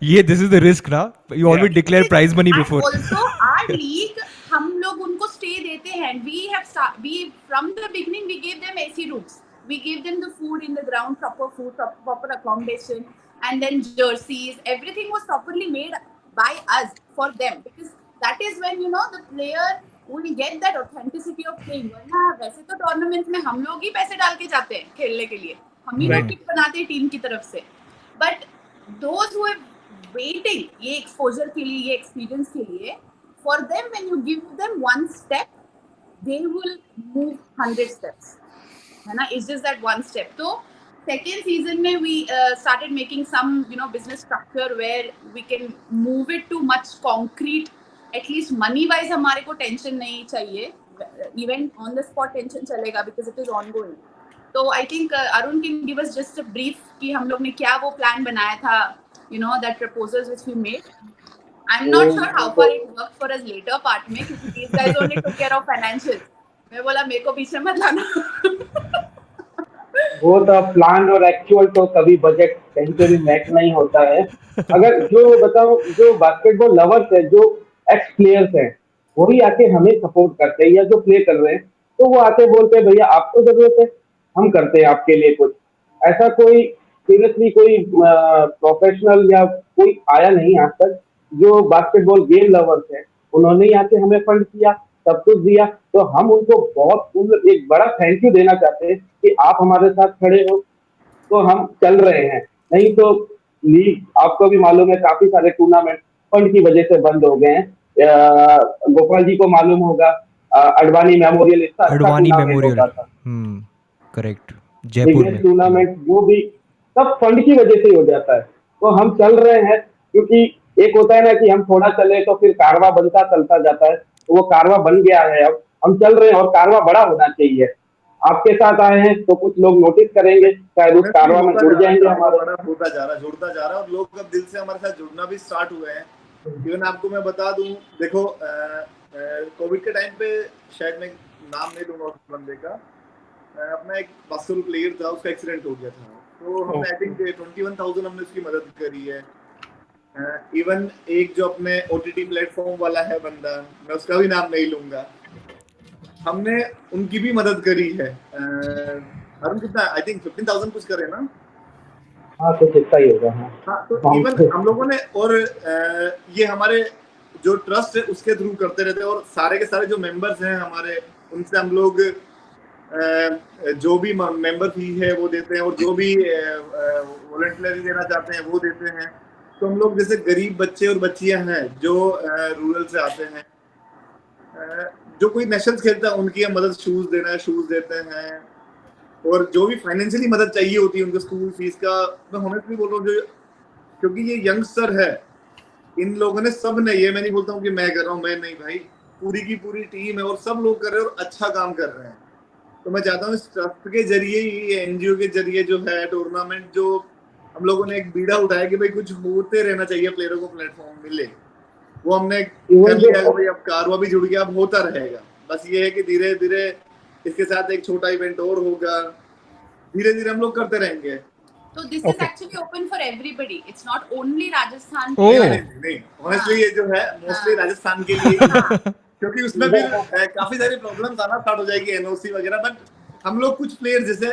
Yeah, this is the risk now. You always declare prize money and before. also our league हम लोग उनको स्टे देते हैं. We from the beginning we gave them AC rooms. We gave them the food in the ground, proper food, proper accommodation, and then jerseys. Everything was properly made by us for them because that is when the player will get that authenticity of playing. वरना वैसे तो tournament में हम लोग ही पैसे डाल के जाते हैं खेलने के लिए, हम ही लोग किट बनाते हैं टीम की तरफ से. But those who are waiting ये एक्सपोजर के लिए, ये एक्सपीरियंस के लिए, for them when you give them one step they will move 100 steps, है ना. It's just that one step. तो second season में we started making some business structure where we can move it to much concrete. At least money wise हमारे को tension नहीं चाहिए. Event on the spot tension चलेगा because it is ongoing. तो I think Arun can give us just a brief कि हम लोग ने क्या वो plan बनाया था, that proposals which we made. I'm not sure how far it worked for us later part में क्योंकि these guys only took care of financials. मैं बोला मेरे को पीछे मत लाना. वो तो प्लान और एक्चुअल तो कभी बजट कहीं पे भी मैच नहीं होता है. अगर जो बास्केटबॉल लवर्स है, जो एक्स प्लेयर्स हैं, वही आके हमें सपोर्ट करते हैं, या जो प्ले कर रहे हैं तो वो आके बोलते हैं भैया आपको जरूरत है, हम करते हैं आपके लिए कुछ. ऐसा कोई सीरियसली कोई प्रोफेशनल या कोई आया नहीं आज तक. जो बास्केटबॉल गेम लवर्स है उन्होंने ही आके हमें फंड किया, सब कुछ दिया. तो हम उनको बहुत एक बड़ा थैंक यू देना चाहते हैं कि आप हमारे साथ खड़े हो तो हम चल रहे हैं. नहीं तो लीग आपको भी मालूम है काफी सारे टूर्नामेंट फंड की वजह से बंद हो गए हैं. गोपाल जी को मालूम होगा अडवाणी मेमोरियल इतना अच्छा अडवाणी टूर्नामेंट मेमोरियल. होता था, करेक्ट. जयपुर में टूर्नामेंट, वो भी सब फंड की वजह से ही हो जाता है. तो हम चल रहे हैं क्योंकि एक होता है ना कि हम थोड़ा चले तो फिर कारवा बनता चलता जाता है. तो वो कारवा बन गया है, अब हम चल रहे हैं और कारवा बड़ा होना चाहिए. आपके साथ आए हैं तो कुछ लोग नोटिस करेंगे, शायद उस कारवा में जुड़ जाएंगे हमारे. बड़ा होता जा रहा, जुड़ता जा रहा है और लोग अब दिल से हमारे साथ जुड़ना भी स्टार्ट हुए हैं. इवन आपको मैं बता दूं, देखो कोविड के टाइम पे शायद मैं नाम नहीं लूंगा उस बंदे का, अपना एक बास्केटबॉल प्लेयर था, उसका एक्सीडेंट हो गया था. तो हमने आई थिंक 21,000 हमने उसकी मदद करी है. इवन एक जो अपने OTT प्लेटफॉर्म वाला है बंदा, मैं उसका भी नाम नहीं लूंगा, हमने उनकी भी मदद करी है. अरुण कितना, आई थिंक 15,000 कुछ करे ना. हाँ कुछ इतना ही होगा. हाँ, तो इवन हम लोगों ने, और ये हमारे जो ट्रस्ट है उसके थ्रू करते रहते हैं. और सारे के सारे जो मेंबर्स हैं हमारे, उनसे हम लोग जो भी मेंबर फी है वो देते हैं और जो भी वॉलंटियरली देना चाहते हैं वो देते हैं. तो हम लोग जैसे गरीब बच्चे और बच्चियां हैं जो रूरल से आते हैं, जो कोई नेशनल्स खेलता है उनकी हम मदद, शूज देना है शूज देते हैं. और जो भी फाइनेंशियली मदद चाहिए होती है उनको स्कूल फीस का, मैं ऑनेस्टली बोल रहा हूँ, जो क्योंकि ये यंगस्टर है, इन लोगों ने, सब ने, ये मैं नहीं बोलता हूँ कि मैं कर रहा हूँ, मैं नहीं भाई, पूरी की पूरी टीम है और सब लोग कर रहे हैं और अच्छा काम कर रहे हैं. तो मैं चाहता हूँ इस ट्रस्ट के जरिए ही, एनजीओ के जरिए जो है टूर्नामेंट, जो हम लोगों ने एक बीड़ा उठाया कि भाई कुछ होते रहना चाहिए, प्लेयरों को प्लेटफॉर्म मिले, वो हमने कर लिया. भाई अब कारवा भी जुड़ गया, अब होता रहेगा. बस ये है कि धीरे धीरे इसके साथ एक छोटा इवेंट और होगा, धीरे धीरे हम लोग करते रहेंगे. So this is actually open for everybody. It's not only Rajasthan. नहीं, honestly ये जो है मोस्टली राजस्थान के लिए, क्योंकि उसमें भी काफी सारी प्रॉब्लम्स आना स्टार्ट हो जाएगी, एनओसी वगैरह. बट हम लोग कुछ प्लेयर, जैसे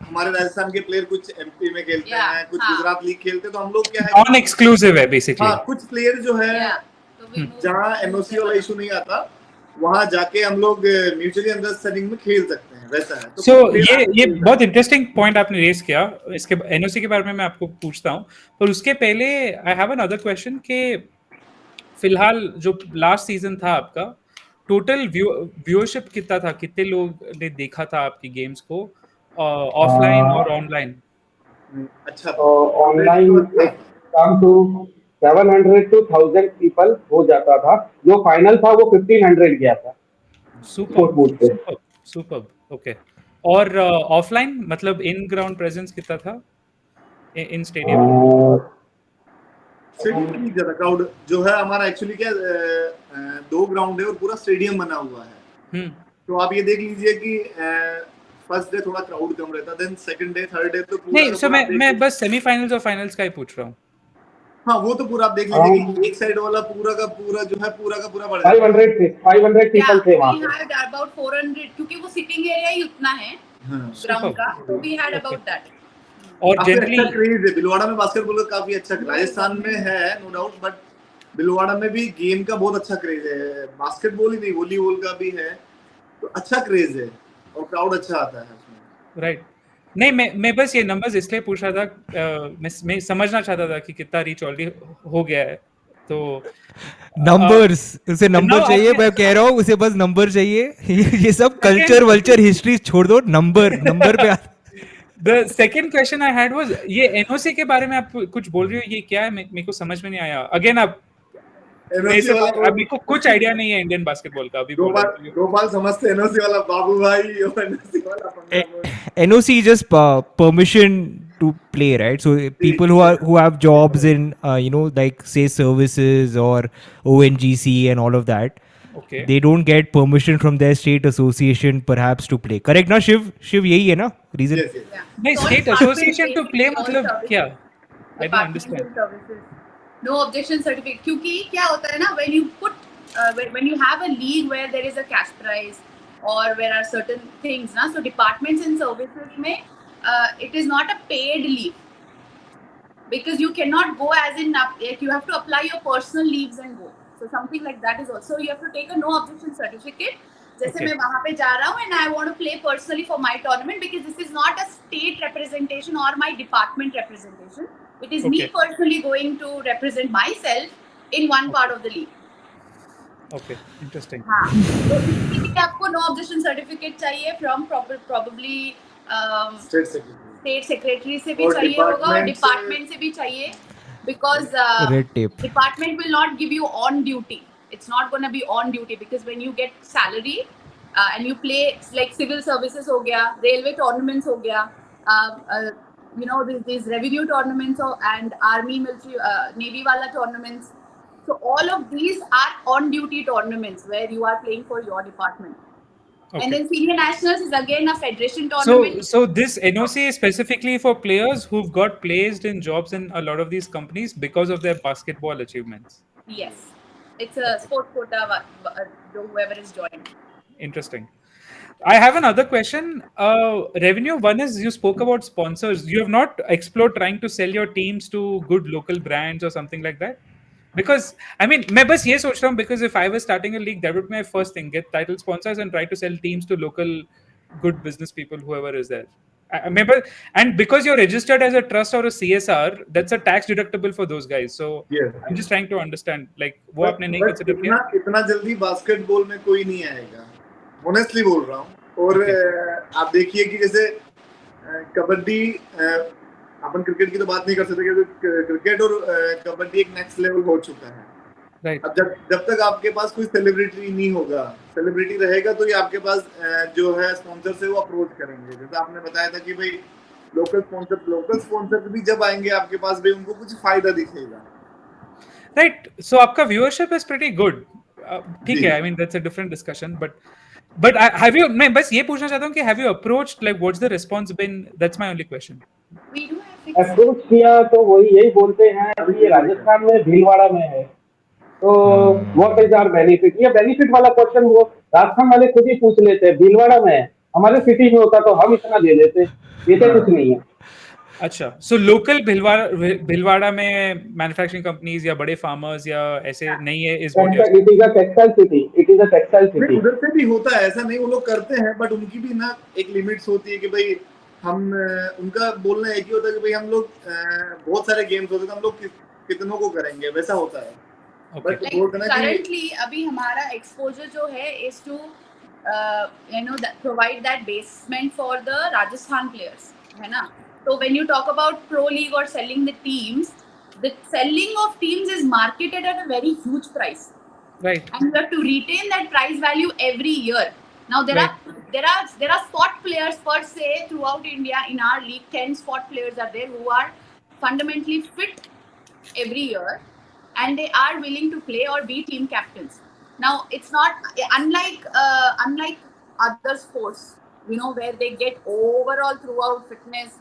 हमारे राजस्थान के प्लेयर कुछ एमपी में खेलते हैं, कुछ गुजरात लीग खेलते हैं, तो हम लोग क्या है, नॉन एक्सक्लूसिव है बेसिकली. हाँ, कुछ प्लेयर जो है जहाँ एनओसी वाला इशू नहीं आता, वहां जाके हम लोग म्यूचुअली अंडरस्टैंडिंग में खेल सकते हैं, वैसा है. सो ये बहुत इंटरेस्टिंग पॉइंट आपने रेज किया. इसके एनओसी के बारे में मैं आपको पूछता हूँ, पर उसके पहले आई हैव अनदर क्वेश्चन कि फिलहाल जो लास्ट सीजन था आपका टोटल व्यूअरशिप कितना था, कितने लोग ने देखा था आपकी गेम्स को ऑफलाइन और ऑनलाइन? अच्छा तो था ऑनलाइन तो अच्छा एक काम टू 700 to 1000 पीपल हो जाता था। जो फाइनल था वो 1500 गया था सुपर स्पोर्ट बूथ पे। Super super. ओके। और ऑफलाइन मतलब इन ग्राउंड प्रेजेंस कितना था इन स्टेडियम? स्टेडियम में नहीं ज्यादा क्राउड जो है हमारा एक्चुअली क्या दो ग्राउंड है और पूरा स्टेडियम बना हुआ है। तो आप ये देख लीजिए कि फर्स्ट डे थोड़ा क्राउड कम रहता, then second day third day तो पूरा नहीं, का सो पूरा आप देख मैं लीजिए। बस सेमीफाइनल्स और फाइनल्स का ही पूछ रहा हूँ। हाँ वो तो पूरा आप देख लीजिए कि एक साइड वाला पूरा का पूरा जो है पूरा का पूरा बढ़ जाता है। 500 पीपल थे वहाँ we पे। had about 400 क्योंकि वो सिटिंग एरिया ही उतना है हाँ। ग्राउंड का, तो we had Okay. about that. और काफी अच्छा जनरली क्रेज है भिलवाड़ा में बास्केटबॉल का, काफी अच्छा राजस्थान में है नो डाउट, बट भिलवाड़ा में भी गेम का बहुत अच्छा क्रेज है। बास्केटबॉल ही नहीं वॉलीबॉल का भी है, तो अच्छा क्रेज है और क्राउड अच्छा आता है उसमें। राइट। नहीं, मैं बस ये नंबर्स इसलिए पूछ रहा था, मैं समझना चाहता था कि कितना रीच ऑलरेडी हो गया है। तो नंबर्स, उसे नंबर नाउ चाहिए, आपने मैं कह रहा हूँ उसे बस नंबर चाहिए। ये सब सेकंड कल्चर वल्चर हिस्ट्री छोड़ दो, नंबर नंबर पे the second question I had was ये एनओसी के बारे में आप कुछ बोल रहे हो, ये क्या है? मेरे को समझ में नहीं आया। अगेन आप मेरे एनओसी से वाला वो अब मेरे को कुछ आइडिया नहीं है इंडियन बास्केटबॉल का, अभी बोल रहे हो। दो बार समझते एनओसी वाला बाबू भाई और एनओसी वाला पंगा बोल। NOC is just permission to play, right? So people who have jobs in like say services or ONGC and all of that, okay. they don't get permission from their state association perhaps to play. Correct ना शिव? शिव यही है ना reason? Yes yes Yeah. नहीं, It's all state department association to play basically, all मतलब services. क्या? I don't understand. Departmental services. No objection certificate. क्योंकि क्या होता है ना, when you put when you have a league where there is a cash prize or where are certain things ना, so departments and services में it is not a paid leave because you cannot go as in like you have to apply your personal leaves and go. So something like that is also you have to take a no objection certificate. जैसे Okay. मैं वहाँ पे जा रहा हूँ and I want to play personally for my tournament because this is not a state representation or my department representation. It is me Okay. personally going to represent myself in one part of the league. Okay, interesting. हाँ, तो इसके लिए आपको no objection certificate चाहिए from probably state secretary state secretary से भी और चाहिए होगा और department डिपार्टमेंट से भी चाहिए because Red tape. department will not give you on duty. It's not going to be on duty because when you get salary and you play like civil services हो गया, railway tournaments हो गया, these revenue tournaments and army, military, navy wala tournaments. So all of these are on duty tournaments where you are playing for your department. Okay. And then senior nationals is again a federation tournament. So this NOC is specifically for players who've got placed in jobs in a lot of these companies because of their basketball achievements. Yes, it's a sports quota. Whoever is joined. Interesting. I have another question. Revenue, one is you spoke about sponsors. You have not explored trying to sell your teams to good local brands or something like that? Because I mean, मैं बस ये सोच रहा हूँ because if I was starting a league, that would be my first thing: get title sponsors and try to sell teams to local good business people, whoever is there. I remember, and because you're registered as a trust or a CSR, that's a tax deductible for those guys. So Yes. I'm just trying to understand, like, वो आपने नहीं but consider किया? इतना जल्दी basketball में कोई नहीं आएगा, ऑनेस्टली बोल रहा हूँ। और आप देखिए कि जैसे कबड्डी, अपन क्रिकेट की तो बात नहीं कर सकते क्योंकि क्रिकेट और कबड्डी एक नेक्स्ट लेवल हो चुका है। Right. अब जब तक आपके पास कोई सेलिब्रिटी नहीं होगा, सेलिब्रिटी रहेगा तो ये आपके पास जो है स्पॉन्सर से वो अप्रोच करेंगे। जैसे आपने बताया था कि भाई लोकल स्पॉन्सर भी जब आएंगे आपके पास भी उनको कुछ फायदा दिखेगा। Right. So आपका viewership is pretty good. ठीक है. I mean that's a different discussion, but have you? मैं बस ये पूछना चाहता हूँ कि have you approached, like, what's the response been? That's my only question. We do have fixed. Approach किया तो वही यही बोलते हैं कि ये राजस्थान में भीलवाड़ा में है, तो व्हाट इज आवर बेनिफिट। ये बेनिफिट वाला क्वेश्चन वो राजस्थान वाले खुद ही पूछ लेते हैं, भीलवाड़ा में है, हमारे सिटी में होता तो हम इतना दे देते, देते कुछ नहीं है। अच्छा, so local भिलवाड़ा में मैन्युफैक्चरिंग कंपनीज या बड़े फार्मर्स या ऐसे नहीं है इस वजह से? It is a textile city, it is a textile city. उधर से भी होता है, ऐसा नहीं वो लोग करते हैं, बट उनकी भी ना एक लिमिट्स होती है कि भाई हम उनका बोलना एक ही होता है कि भाई हम लोग बहुत सारे गेम्स होते हैं तो हम लोग कितनों को करेंगे, वैसा होता है। Okay. बट like बोलते ना कि currently अभी हमारा exposure जो है is to provide that basement for the Rajasthan players है ना. So when you talk about pro league or selling the teams, the selling of teams is marketed at a very huge price, Right. and you have to retain that price value every year. Now there are spot players per se throughout India. In our league 10 spot players are there who are fundamentally fit every year, and they are willing to play or be team captains. Now it's not unlike other sports, where they get overall throughout fitness,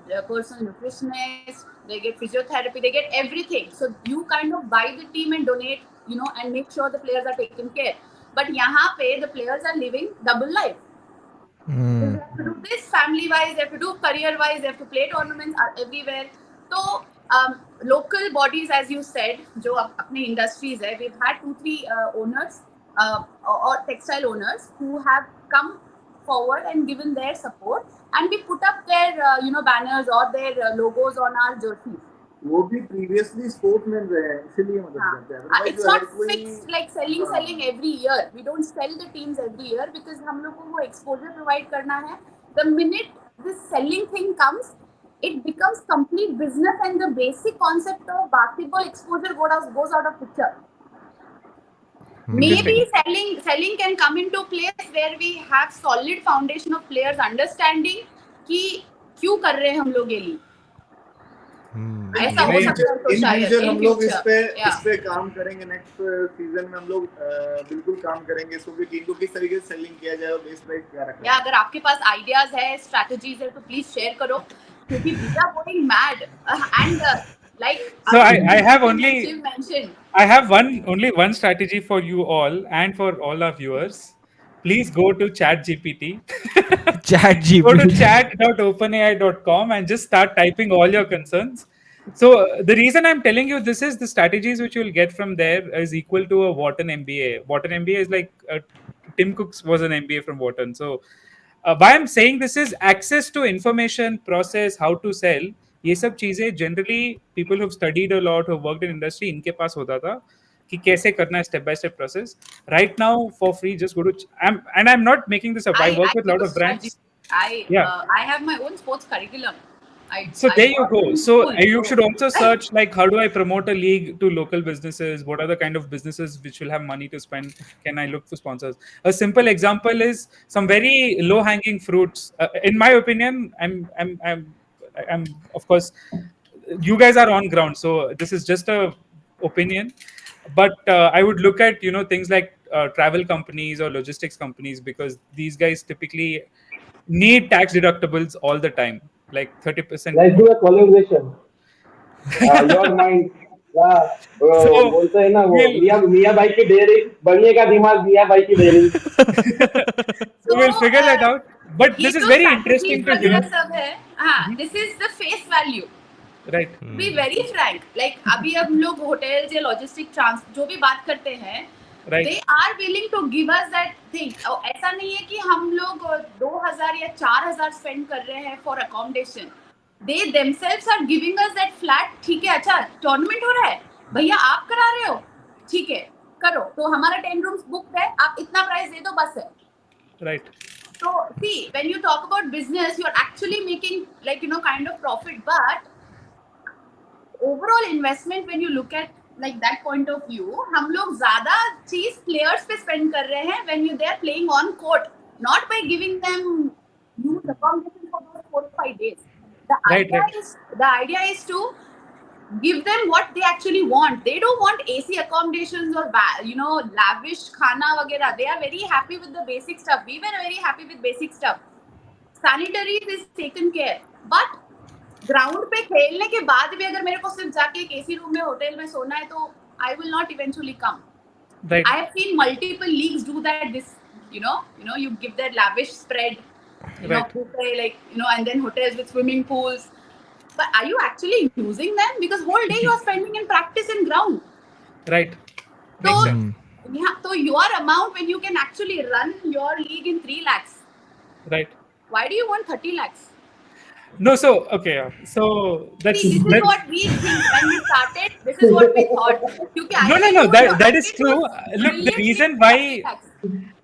the personal nutritionist, they get physiotherapy, they get everything. So you kind of buy the team and donate, and make sure the players are taken care. But yahan pe the players are living double life. They have to do this family wise, they have to do career wise, they have to play tournaments everywhere. So local bodies, as you said, जो अपने industries है, we've had 2-3 owners or textile owners who have come forward and given their support, and we put up their banners or their logos on our jerseys. वो भी previously sportsmen रहे हैं, इसीलिए मदद करते हैं. Otherwise It's जो not हर कोई fixed like selling every year. We don't sell the teams every year because हम लोग को वो exposure provide करना है. The minute this selling thing comes, it becomes complete business, and the basic concept of basketball exposure goes out of picture. Maybe selling can come into place where we have solid foundation of players understanding कि क्यों कर रहे हैं हम लोग ये league. ऐसा हो सकता है तो इन शायद फ्यूचर हम लोग इस yeah. पे काम करेंगे. नेक्स्ट सीजन में हम लोग बिल्कुल काम करेंगे इसको कि टीम को किस तरीके से सेलिंग किया जाए और बेस प्राइस क्या रखना है. या अगर आपके पास आइडियाज है, स्ट्रेटजीज है, तो प्लीज शेयर करो, क्योंकि we are going mad and like So I have Shiv mentioned. I have only one strategy for you all and for all our viewers. Please go to ChatGPT. Chat Go to GPT. chat.openai.com and just start typing all your concerns. So the reason I'm telling you this is the strategies which you'll get from there is equal to a Wharton MBA. Wharton MBA is like Tim Cook's was an MBA from Wharton. So why I'm saying this is access to information, process, how to sell. ये सब चीजें generally people who've studied a lot, who've worked in industry, इनके पास होता था कि कैसे करना है step by step process. Right now for free, just go to. I'm not making this up. I work with a lot of brands. I have my own sports curriculum. So there you go. So Cool. you should also search like how do I promote a league to local businesses? What are the kind of businesses which will have money to spend? Can I look for sponsors? A simple example is some very low-hanging fruits. In my opinion, I'm of course, you guys are on ground, so this is just a opinion. But I would look at things like travel companies or logistics companies because these guys typically need tax deductibles all the time, like 30%. Let's do a collaboration. Your mind. बोलते हैं ना वो मियाँ भाई की dairy बनिए का दिमाग मियाँ भाई की dairy. So we'll figure that out. But this is very interesting to hear. This is the face value. Right. To be very frank, like अभी हम लोग hotels या logistic जो भी बात करते हैं, Right. they are willing to give us that thing. ऐसा नहीं है कि हम लोग 2000 या 4000 spend कर रहे हैं for accommodation. They themselves are giving us that flat. ठीक है, अच्छा tournament हो रहा है, भैया आप करा रहे हो, ठीक है करो, तो हमारा 10 rooms booked है, आप इतना प्राइस दे दो बस है. Right. So see, when you talk about business, you're actually making like kind of profit, but overall investment when you look at like that point of view, हम लोग ज़्यादा चीज़ players पे spend कर रहे हैं when they are playing on court, not by giving them huge accommodation for those 4-5 days. The idea is to give them what they actually want. They don't want AC accommodations or lavish khana वगैरह. They are very happy with the basic stuff. We were very happy with basic stuff. Sanitaries is taken care, but ground पे खेलने के बाद भी अगर मेरे को सिर्फ जाके एक एसी रूम में होटल में सोना है तो I will not eventually come. Right. I have seen multiple leagues do that. This you give that lavish spread, Right. buffet, like and then hotels with swimming pools. But are you actually using them? Because whole day you are spending in practice in ground. Right. So Makes sense. yeah, so your amount when you can actually run your league in 3 lakhs. Right. Why do you want 30 lakhs? No, so okay, yeah. So See, this is that's what we think when we started. This is what we thought. Because no, no, I no. told you, That is Ankit true. was Look, the brilliantly reason crafting why hacks.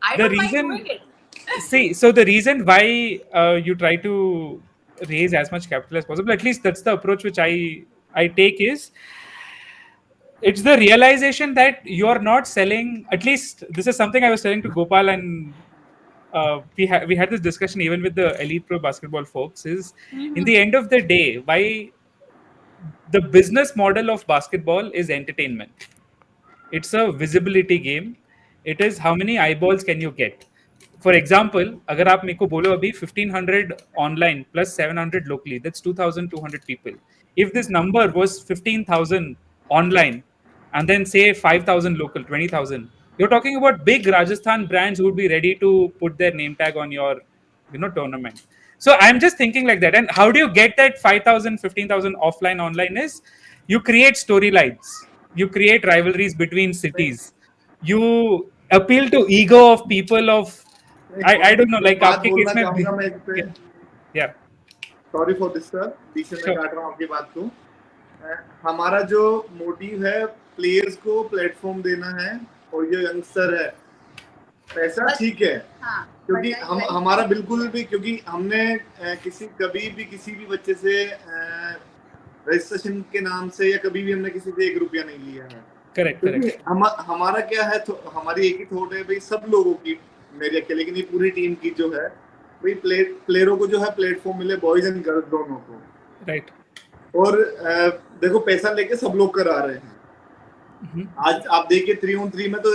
I the don't mind doing reason it. see, so the reason why you try to raise as much capital as possible, at least that's the approach which I take, is it's the realization that you're not selling. At least this is something I was telling to Gopal, and we had this discussion even with the elite pro basketball folks. Is in the end of the day, why the business model of basketball is entertainment. It's a visibility game. It is how many eyeballs can you get. For example, अगर आप मेरे को बोलो अभी 1500 online plus 700 locally, that's 2200 people. If this number was 15,000 online and then say 5,000 local, 20,000, you're talking about big Rajasthan brands who would be ready to put their name tag on your tournament. So I'm just thinking like that. And how do you get that 5,000, 15,000 offline online is you create storylines, you create rivalries between cities, you appeal to ego of people of I don't know, एक like बात आपके case बोलना में चाहूंगा मैं इस पे, yeah, sorry for this sir, बीच में मैं sure, काट रहा हूँ आपकी बात को। हमारा जो मोटिव है प्लेयर्स को प्लेटफॉर्म देना है, और जो यंगस्टर है पैसा ठीक है, हाँ, क्योंकि but हम like- हमारा बिल्कुल भी, क्योंकि हमने कभी भी किसी भी बच्चे से रजिस्ट्रेशन के नाम से या कभी भी हमने किसी से 1 रुपया नहीं लिया है। correct, क्योंकि correct. हमारा क्या है, हमारी एक ही थॉट है भाई, सब लोगों की, मेरी अकेले की नहीं, पूरी टीम की जो है भाई, प्लेयरों को जो है प्लेटफॉर्म मिले, बॉयज एंड गर्ल्स दोनों को। Right. और देखो पैसा लेके सब लोग करा रहे हैं। आज आप देखिए 3-on-3 में तो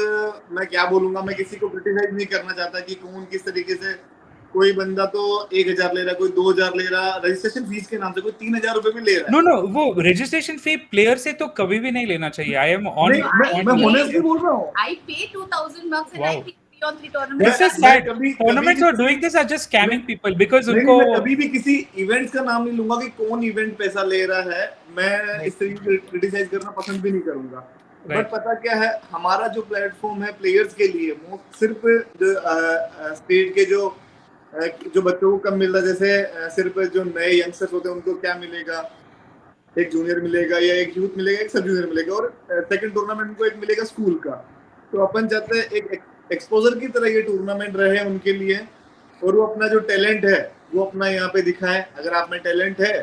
मैं क्या बोलूंगा, मैं किसी को क्रिटिसाइज नहीं करना चाहता कि कौन किस तरीके से, कोई बंदा तो 1,000 ले रहा, कोई 2,000 ले रहा, रजिस्ट्रेशन फीस के नाम से कोई 3,000 रुपए भी ले रहा है। No, no, वो रजिस्ट्रेशन फी प्लेयर से तो कभी भी नहीं लेना चाहिए. I am on. नहीं, मैं honestly बोल रहा हूँ। I pay 2,000 bucks and Wow. I think 3-on-3 tournaments. This is मैं sad. कभी Tournaments who are किसी- doing this are just scamming people because नहीं, उनको मैं कभी भी किसी इवेंट्स का नाम नहीं लूंगा कि कौन इवेंट पैसा ले रहा है, मैं इस तरीके से क्रिटिसाइज करना पसंद भी नहीं करूंगा। Right. बट पता क्या है, हमारा जो प्लेटफॉर्म है प्लेयर्स के लिए, वो सिर्फ स्टेट के जो बच्चों को कम मिल रहा है, जैसे सिर्फ जो नए यंगस्टर्स होते हैं उनको क्या मिलेगा, एक जूनियर मिलेगा या एक यूथ मिलेगा, एक सब जूनियर मिलेगा, और सेकंड टूर्नामेंट को एक मिलेगा स्कूल का। तो अपन चाहते हैं एक एक्सपोजर की तरह ये टूर्नामेंट रहे उनके लिए, और वो अपना जो टैलेंट है वो अपना यहाँ पे दिखाएं। अगर आप में टैलेंट है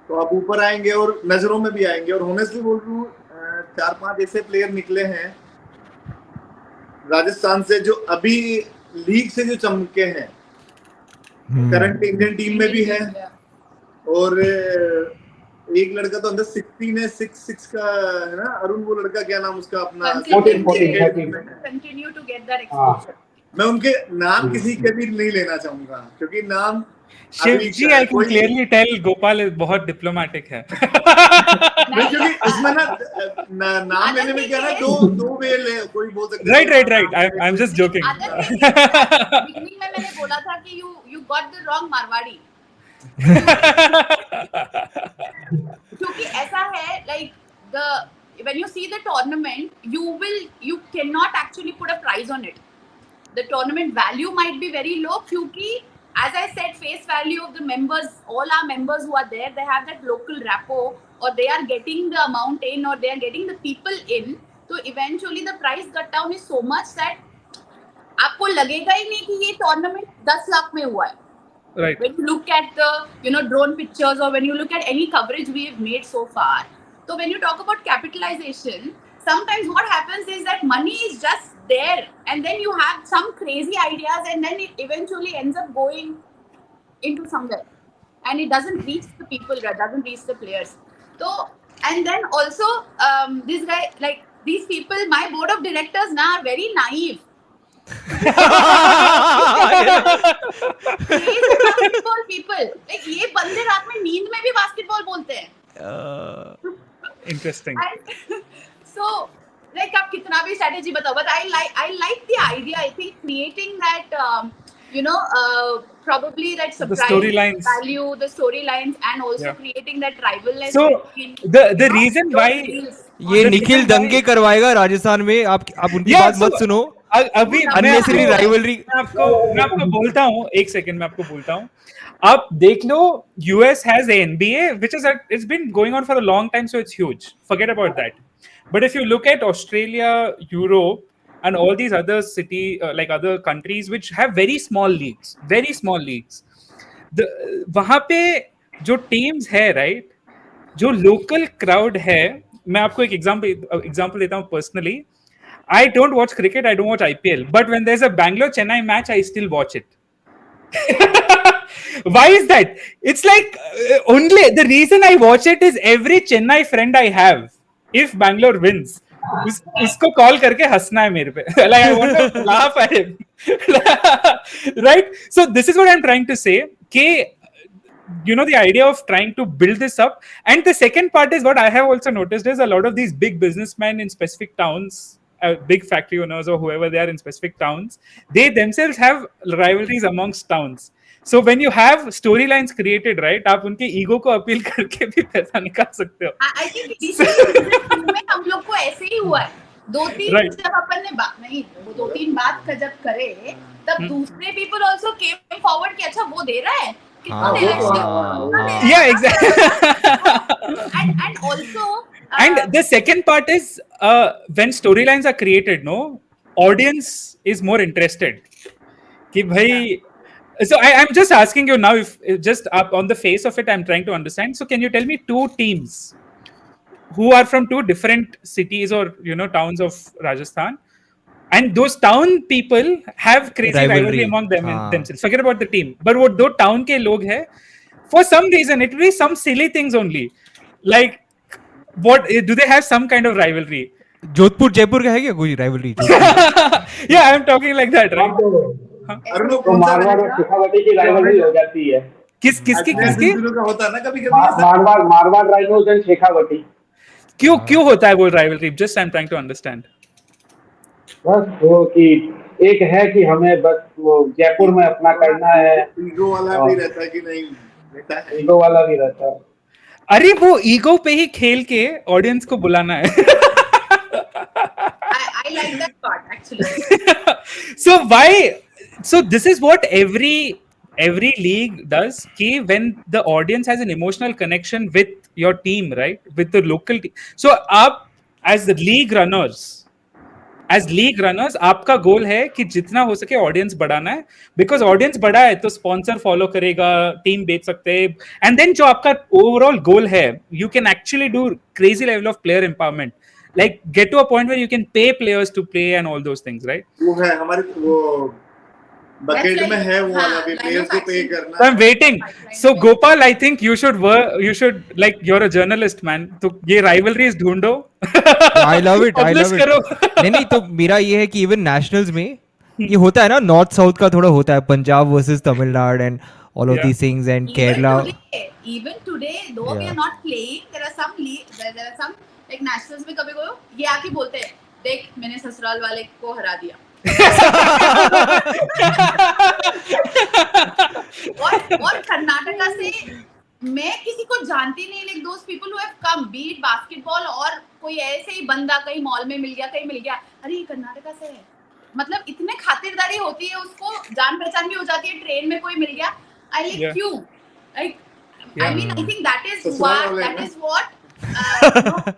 तो आप ऊपर आएंगे और नजरों में भी आएंगे। और ऑनेस्टली बोल रहा हूँ, 4-5 ऐसे प्लेयर निकले हैं राजस्थान से जो अभी लीग से जो चमके हैं, करंट इंडियन टीम में भी है, और एक लड़का तो अंदर 16 है, 6'6" का है ना, अरुण, वो लड़का क्या नाम उसका अपना, 14, 13. Continue to get that exposure. मैं उनके नाम किसी के भी नहीं लेना चाहूंगा, क्योंकि नाम Shivji, I can clearly tell Gopal is बहुत डिप्लोमेटिक है. नहीं, क्योंकि उसमें नाम लेने में क्या है, दो वे ले, कोई बोल सकता है Right. I'm just joking. Beginning में मैंने बोला था कि you got the wrong Marwari. क्योंकि ऐसा है, like when you see the tournament, you cannot actually put a price on it. The tournament value might be very low क्योंकि as I said, face value of the members, all our members who are there, they have that local rapport, or they are getting the amount in, or they are getting the people in. So eventually the price cut down is so much that आपको लगेगा ही नहीं कि ये tournament 10 lakh में हुआ है. Right. When you look at the drone pictures, or when you look at any coverage we have made so far, so when you talk about capitalization, sometimes what happens is that money is just there, and then you have some crazy ideas, and then it eventually ends up going into somewhere, and it doesn't reach the people, it doesn't reach the players. So, and then also this guy, like these people, my board of directors now are very naive. Basketball people, like ये बंदे रात में नींद में भी basketball बोलते हैं. Interesting. So like आप कितना भी स्ट्रेटजी बताओ, but I like the idea. I think creating that probably that surprise storylines. value, the storylines, and also Yeah. creating that rivalness. So between, the reason those why reels. ये निखिल दंगे करवाएगा राजस्थान में. आप उनकी Yeah, बात मत so सुनो. अभी मैं Unnecessary rivalry. मैं आपको बोलता हूँ, एक सेकंड मैं आपको बोलता हूँ. आप देख लो, US has a NBA which is it's been going on for a long time, so it's huge. Forget about that. But if you look at Australia, Europe, and all these other like other countries which have very small leagues, वहां पे जो teams है, right, जो local crowd है. मैं आपको एक example देता हूँ personally. I don't watch cricket, I don't watch IPL, but when there's a Bangalore Chennai match, I still watch it. Why is that? It's like only the reason I watch it is every Chennai friend I have, if Bangalore wins, उसको call करके हंसना है मेरे पे. Like I want to laugh at him. Right? So this is what I'm trying to say. कि the idea of trying to build this up. And the second part is what I have also noticed is a lot of these big businessmen in specific towns, big factory owners or whoever they are in specific towns, they themselves have rivalries amongst towns. So when you have storylines created, right, आप उनके ego को appeal करके भी पैसा निकाल सकते हो. I think recently में हम लोग को ऐसे ही हुआ है. 2-3 Right. जब अपन ने नहीं, वो 2-3 बात का जब करे, तब दूसरे people also came forward कि अच्छा वो दे रहा है, कितना दे रहा है. Yeah, exactly. And also And the second part is when storylines are created, no, audience is more interested. कि भाई, so I'm just asking you now, if just up on the face of it, I'm trying to understand. So can you tell me 2 teams who are from 2 different cities or towns of Rajasthan, and those town people have crazy rivalry among themselves. Forget about the team, but what दो town के लोग हैं, for some reason it will be some silly things only, like what do they have some kind of rivalry? Jodhpur Jaipur का है क्या कोई rivalry? Yeah, I'm talking like that, right? तो मारवाड़ और शेखावटी की राइवलरी हो जाती है. किसकी का होता है ना कभी कभी. Marwar rhinos and Shekhawati. क्यों होता है वो rivalry? Just I'm trying to understand. बस वो कि एक है कि हमें बस वो जयपुर में अपना करना है. ईगो वाला भी रहता है कि नहीं बेटा, ईगो वाला भी रहता है. अरे वो ईगो पे ही खेल के ऑडियंस को बुलाना है. I like that part actually. So this is what every league does, कि when the audience has an emotional connection with your team, right, with the local team. So आप as the league runners आपका गोल है कि जितना हो सके audience बढ़ाना है, बिकॉज ऑडियंस बढ़ा है तो स्पॉन्सर फॉलो करेगा, टीम बेच सकते हैं, एंड देन जो आपका ओवरऑल गोल है, you can actually do crazy level of player empowerment, like get to a point where you can pay players to play and all those things, right? वो है हमारे वो बकेट में है वो वाला भी, प्लेयर्स को पे करना. So I'm waiting. So Gopal, I think you should like, you're a journalist, man. तो ये rivalries ढूंढो. I love it. करो. नहीं तो मेरा ये है कि इवन नेशनल्स में ये होता है ना, नॉर्थ साउथ का थोड़ा होता है, Punjab versus Tamil Nadu and all of these things, and Kerala. Even today, though we are not playing, there are some like nationals में कभी कोई ये आके बोलते हैं, देख मैंने ससुराल वाले को हरा दिया. और कर्नाटका से मैं किसी को जानती नहीं, like those people who have come, be it basketball और कोई ऐसे ही बंदा कहीं मॉल में मिल गया, अरे ये कर्नाटका से है, मतलब इतने खातिरदारी होती है, उसको जान पहचान भी हो जाती है, ट्रेन में कोई मिल गया, क्यों, like I mean, I think that is what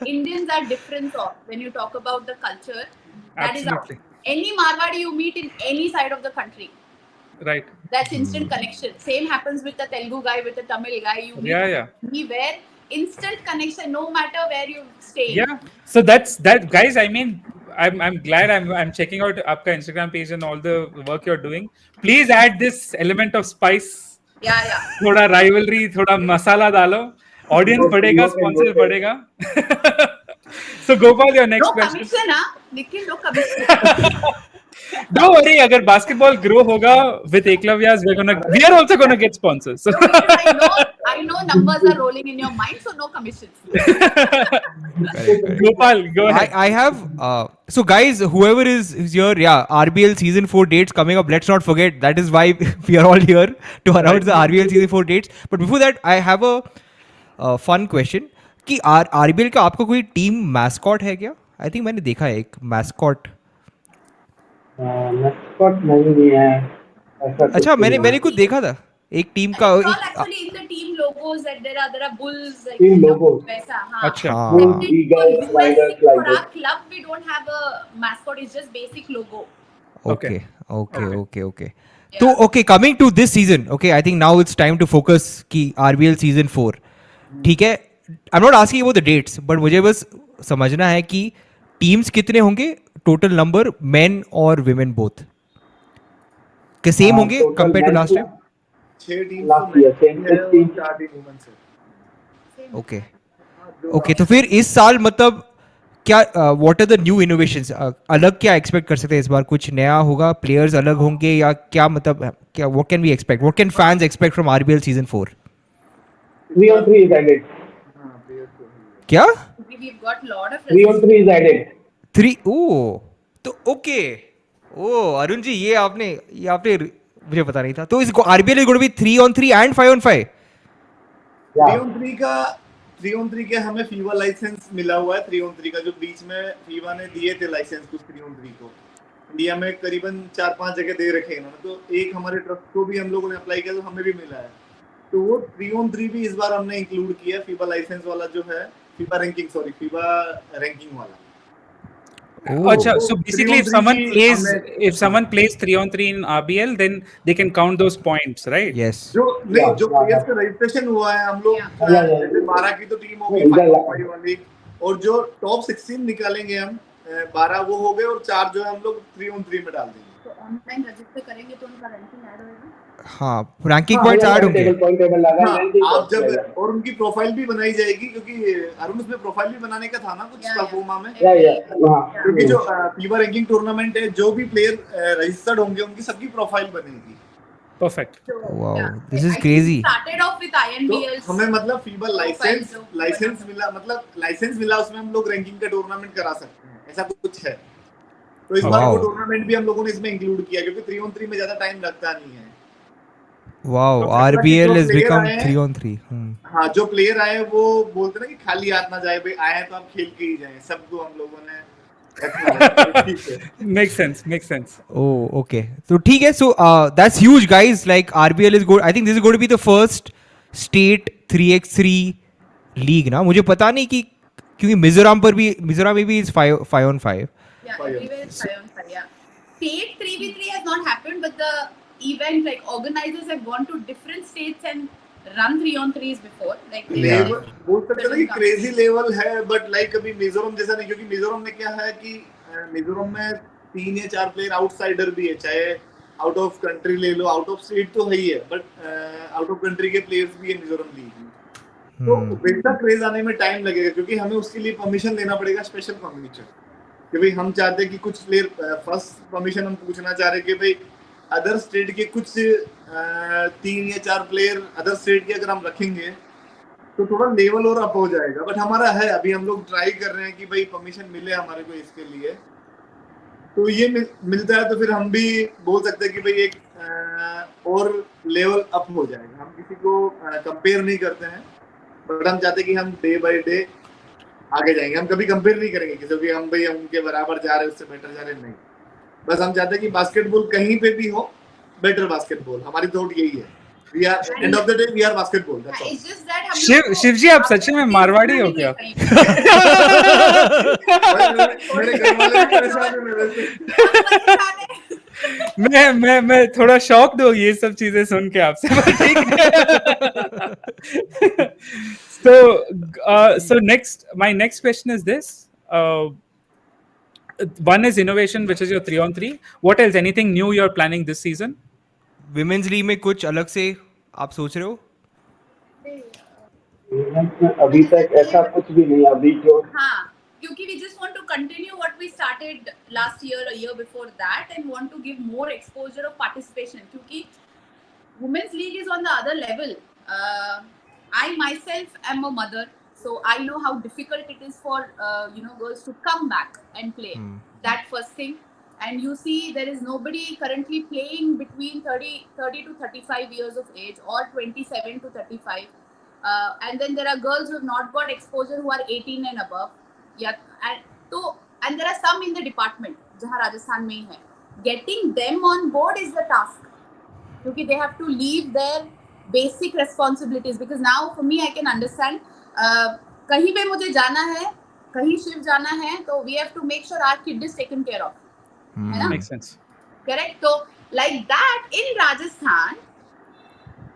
Indians are different of when you talk about the culture. That Absolutely. is any Marwadi you meet in any side of the country. Right. That's instant connection. Same happens with the Telugu guy, with the Tamil guy. You meet anywhere, instant connection, no matter where you stay. Yeah. So that's that, guys. I mean, I'm glad I'm checking out आपका Instagram page and all the work you're doing. Please add this element of spice. Yeah. थोड़ा rivalry, थोड़ा मसाला डालो. Audience बढ़ेगा, sponsor बढ़ेगा. So Gopal, your next question. No commission, Nikhil, no commission. Don't worry, अगर basketball grow होगा with Ekalavyas, we are also gonna get sponsors. So I know numbers are rolling in your mind, so no commissions. Gopal, go ahead. I have so guys, whoever is here, RBL season 4 dates coming up. Let's not forget, that is why we are all here to announce the RBL season 4 dates. But before that, I have a fun question कि RBL का आपका कोई team mascot है क्या? I think मैंने देखा है एक मैस्कॉट. मैस्कॉट नहीं है, ऐसा अच्छा, कुछ मैंने नहीं मैंने है। कुछ देखा था एक टीम का It's all एक actually in the team logos that there are bulls like team kind of लोगो, वैसा हाँ. अच्छा बुल्स, हाँ, For eagles, US Riders, for like our club we don't have a mascot. It's just basic logo. Okay okay okay okay okay okay. तो Yeah. Okay, coming to this season, okay I think now it's time to focus की RBL season 4। ठीक है, I am not asking about the dates, but मुझे बस समझना है कि teams कितने होंगे, टोटल नंबर, मेन और विमेन बोथ के सेम होंगे total compare to match last time? 6 team तो लास्ट मैच ईयर सेम की है 6 और टीम। 4 टीम वुमेन्स है। Same. ओके हाँ, जो ओके, तो लास्ट फिर इस साल मतलब क्या, what are the new innovations, अलग क्या एक्सपेक्ट कर सकते हैं इस बार? कुछ नया होगा, प्लेयर्स अलग होंगे या क्या, मतलब क्या, what can we expect, what can fans expect from RBL season 4? इस 3 on बार 3 is added, हाँ प्लेयर्स तो है। क्या? We've got lot of 3 on 3 resistance. is added। 3? ओ, तो ओके, ओ अरुण जी, ये आपने मुझे पता नहीं था। तो इस RBL is going to be 3 on 3 and 5 on 5? 3 on 3 का 3 on 3 के हमें फीवा लाइसेंस मिला हुआ है। 3 on 3 का जो बीच में फीवा ने दिए थे लाइसेंस कुछ 3 on 3 को इंडिया में करीबन 4-5 जगह दे रखे हैं इन्होंने, तो एक हमारे ट्रस्ट को भी हम लोगों ने अप्लाई किया तो हमें भी मिला है। तो वो 3 on 3 भी इस बार हमने इंक्लूड किया, फीवा लाइसेंस वाला जो है, फीवा रैंकिंग वाला। तो अच्छा ओ, वो so three basically on three की हमने if someone plays 3 on 3 in RBL then they can count those points, right? Yes, जो या नहीं जो या प्लेयर्स का रजिस्ट्रेशन हुआ है हम लोग Yeah. या या जैसे 12 की तो टीम होगी इधर 5 वाली, और जो टॉप 16 निकालेंगे हम 12 वो हो गए और 4 जो है हम लोग 3 on 3 में डाल देंगे। तो ऑनलाइन रजिस्टर करेंगे तो उनका रैंकिंग ऐड होएगा. हाँ, रैंकिंग हाँ पॉइंट्स ऐड होंगे। पॉइंट टेबल लगा हाँ रैंकिंग आप पॉइंट जब लगा। और उनकी प्रोफाइल भी बनाई जाएगी, क्योंकि अरुण उसमें प्रोफाइल भी बनाने का था ना कुछ Yeah, परफॉर्मा में, या Every हाँ क्योंकि जो फीवा रैंकिंग टूर्नामेंट है जो भी प्लेयर रजिस्टर्ड होंगे उनकी सबकी प्रोफाइल बनेगी। Perfect. so, wow, yeah. This is I think we crazy. started off with तो INBL's. हमें मतलब फीवा Profile लाइसेंस जो लाइसेंस बना मिला, मतलब लाइसेंस मिला, उसमें हम लोग रैंकिंग का टूर्नामेंट करा सकते हैं, ऐसा कुछ है। तो इस बार वो वाओ टूर्नामेंट भी हम लोगों ने इसमें इंक्लूड किया, क्योंकि 3 on 3 में ज्यादा टाइम लगता नहीं है। वाओ, तो ऐसा कि जो आरबीएल इज प्लेयर बिकम आए 3 on 3। हाँ जो प्लेयर आए वो बोलते ना कि खाली हाथ ना जाए, भाई आए हैं तो आप खेल के ही जाएं, सबको हम लोगों ने रखा है, तो ठीक है। Makes sense, makes sense. Oh, okay. So ठीक है, so that's huge, guys. Like RBL is good. I think this is going to be the first state 3x3 league ना, मुझे पता नहीं कि, क्योंकि मिजोरम पर भी, मिजोरम में भी is 5 on 5. Yeah, Fire. everywhere it's 5 on 5. Yeah. State 3v3 has not happened, but the event, like organizers have gone to different states and run 3 on 3s before. Like they Yeah. Level बोल सकते ना कि crazy level है, but like अभी मिजोरम जैसा नहीं, क्योंकि मिजोरम में क्या है कि मिजोरम में 3 या 4 प्लेयर आउटसाइडर भी है, चाहे आउट ऑफ कंट्री ले लो, आउट ऑफ स्टेट तो है ही है, बट आउट ऑफ कंट्री के प्लेयर्स भी है मिजोरम लीग में। तो वैसा क्रेज आने में टाइम लगेगा, क्योंकि हमें उसके लिए परमिशन लेना पड़ेगा, स्पेशल परमिशन, कि भाई हम चाहते हैं कि कुछ प्लेयर, फर्स्ट परमिशन हम पूछना चाह रहे हैं कि भाई अदर स्टेट के कुछ 3 या 4 प्लेयर अदर स्टेट के अगर हम रखेंगे तो थोड़ा लेवल और अप हो जाएगा, बट हमारा है, अभी हम लोग ट्राई कर रहे हैं कि भाई परमिशन मिले हमारे को इसके लिए। तो ये मिलता है तो फिर हम भी बोल सकते हैं कि भाई एक और लेवल अप हो जाएगा। हम किसी को कंपेयर नहीं करते हैं, बट हम चाहते हैं कि हम डे बाय डे आगे जाएंगे। हम कभी कंपेयर नहीं करेंगे किसी को, हम भाई उनके बराबर जा रहे हैं, उससे बेटर जा रहे हैं, नहीं। बस हम चाहते हैं कि बास्केटबॉल कहीं पे भी हो, बेटर बास्केटबॉल, हमारी थॉट यही है। We are end of the day we are basketball, that's all. it's just that हम लोग को शिव जी, आप सच में मारवाड़ी हो क्या? कहीं पे। मेरे घर वाले भी परेशान हैं मेरे से। परेशान है। मैं थोड़ा शॉक्ड हूँ ये सब चीजें सुन के आपसे, पर ठीक है। So my next question is this. One is innovation, which is your 3 on 3. What else? Anything new you're planning this season? Women's league में कुछ अलग से आप सोच रहे हो? इवेंट में अभी तक ऐसा कुछ भी नहीं, अभी जो हाँ, क्योंकि we just want to continue what we started last year, a year before that, and want to give more exposure of participation. क्योंकि women's league is on the other level. I myself am a mother, so I know how difficult it is for girls to come back and play. That first thing. And you see, there is nobody currently playing between 30 to 35 years of age, or 27 to 35. And then there are girls who have not got exposure who are 18 and above. Yeah, and there are some in the department, जहाँ राजस्थान में ही है. getting them on board is the task. Because they have to leave their basic responsibilities. Because now for me I can understand, कहीं पे मुझे जाना है, कहीं shift जाना है, तो we have to make sure our kid is taken care of, है ना? Makes sense. Correct. So like that in Rajasthan,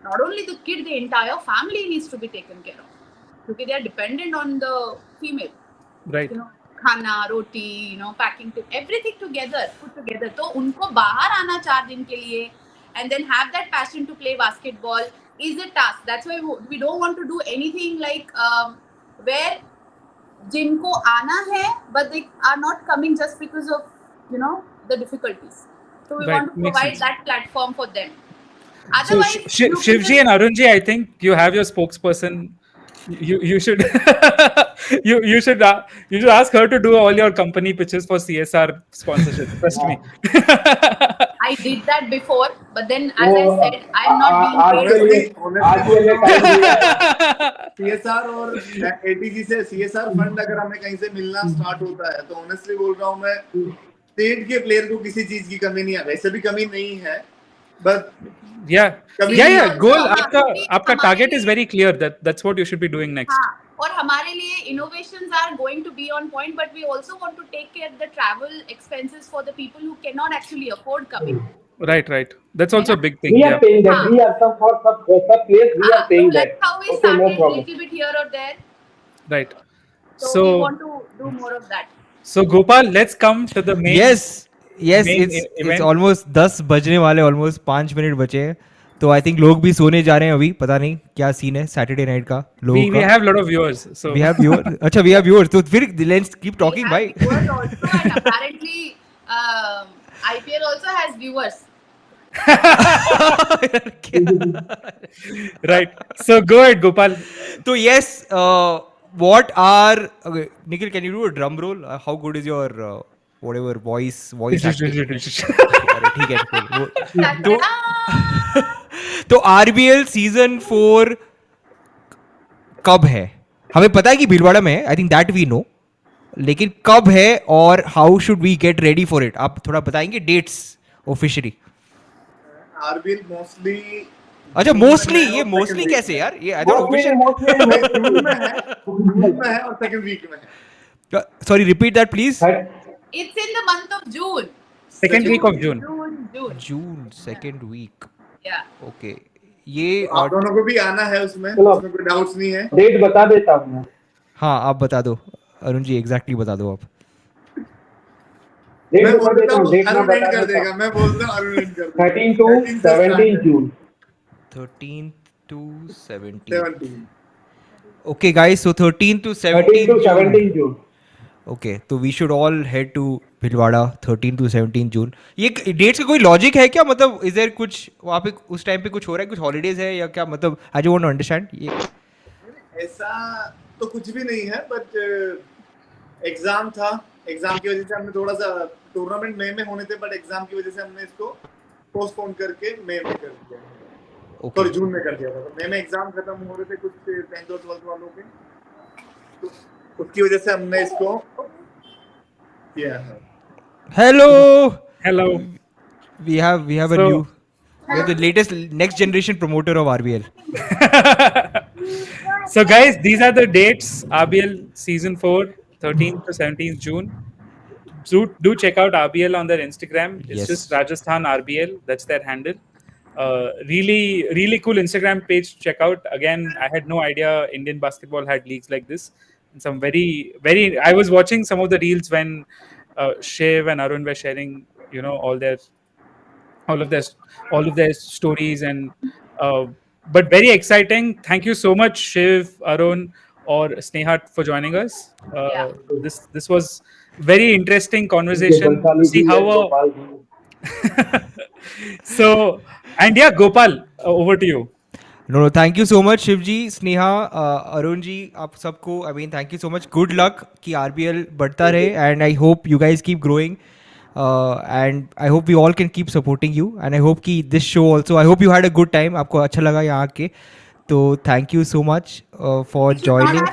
not only the kid, the entire family needs to be taken care of, because they are dependent on the female. Right. You know, खाना, रोटी, you know, packing, everything together, put together. तो उनको बाहर आना 4 दिन के लिए, and then have that passion to play basketball is a task. That's why we don't want to do anything like where जिनको आना है, but they are not coming just because of, you know, the difficulties. So we Right, want to makes provide sense. that platform for them. So Otherwise, you Shivji and Arunji, I think you have your spokesperson. You should you should ask her to do all your company pitches for CSR sponsorship. Trust me. I did that before, but then as वो I said, I'm not being आज paid. के लिए आज के लिए time दिया है। CSR और एटीजी से सीएसआर फंड अगर हमें कहीं से मिलना स्टार्ट होता है तो ऑनेस्टली बोल रहा हूँ मैं, स्टेट के प्लेयर को किसी चीज की कमी नहीं है, वैसे भी कमी नहीं है, बट yeah. Goal हाँ, आपका target is very clear. That's what you should be doing next. हाँ, और हमारे लिए innovations are going to be on point, but we also want to take care of the travel expenses for the people who cannot actually afford coming. Right. That's also a big thing. We are paying that. We are some for some players. We are paying so that. that's how we Okay, started no problem. little bit here or there. Right. So we want to do more of that. So Gopal, let's come to the main. yes main it's event. almost 10 बजने वाले, almost 5 minute बचे हैं, तो I think लोग भी सोने जा रहे हैं अभी, पता नहीं क्या सीन है सैटरडे नाइट का लोगों We का। have a lot of viewers. So we have viewers, अच्छा we have viewers, तो फिर let's keep talking We भाई। have viewers also, and apparently IPL also has viewers. right. So go ahead, Gopal. तो yes, what are okay, Nikhil, can you do a drum roll? How good is your whatever voice acting? अरे ठीक है cool। तो RBL season 4 कब है? हमें पता है कि भीलवाड़ा में है, I think that we know, लेकिन कब है और how should we get ready for it? आप थोड़ा बताएंगे डेट्स ऑफिशियली? आरबीएल मोस्टली, अच्छा मोस्टली, ये मोस्टली कैसे यार? ये आई डोंट ऑफिशियल जून में है और सेकंड वीक में है। Sorry repeat that please. It's in the month of June. Second week of June. June second week, Yeah. Okay. ये आप दोनों को भी आना है उसमें कोई डाउट्स नहीं है। डेट बता देता हूँ मैं। हाँ आप बता दो अरुण जी, एग्जैक्टली बता दो आप। डेट मैं बता देता बोलता हूँ, हूँ डेट मैं अरुण बता कर देता देगा, हूँ। मैं बोलता हूँ अरुण कर देगा। 13 to 17 June. 13 to 17 17 okay guys, so 13 to 13 17 to 17 June. okay, तो we should all head to Bhilwara 13 to 17 जून। ये डेट्स का कोई लॉजिक है क्या? मतलब इज देयर कुछ वहाँ पे उस टाइम पे कुछ हो रहा है, कुछ हॉलीडेज है या क्या? मतलब I don't want to understand ये। ऐसा तो कुछ भी नहीं है, बट एग्जाम था, एग्जाम की वजह से हमने थोड़ा सा, टूर्नामेंट मई में होने थे बट एग्जाम की वजह से हमने इसको पोस्टपोन करके मई में कर दिया, ओके और जून में कर दिया था। तो मई में एग्जाम खत्म हो रहे थे कुछ 10th और 12th वालों के, तो उसकी वजह से हमने इसको किया है। Hello we have a So- new, we have the latest next generation promoter of RBL. So guys, these are the dates. RBL season 4, 13th to 17th June. Do check out RBL on their Instagram. It's Yes. just Rajasthan RBL. That's their handle. Really cool Instagram page to check out. Again, I had no idea Indian basketball had leagues like this. And some very. I was watching some of the reels when Shiv and Arun were sharing, all of their stories, and but very exciting. Thank you so much, Shiv, Arun, or Sneha, for joining us. Yeah. This was very interesting conversation. See how so, and yeah, Gopal, over to you. No, thank you so much Shivji, Sneha, Arun ji, आप सबको I mean thank you so much. Good luck कि RBL बढ़ता रहे, and I hope you guys keep growing, and I hope we all can keep supporting you, and I hope कि this show also, I hope you had a good time, आपको अच्छा लगा यहाँ आके, तो thank you so much for joining.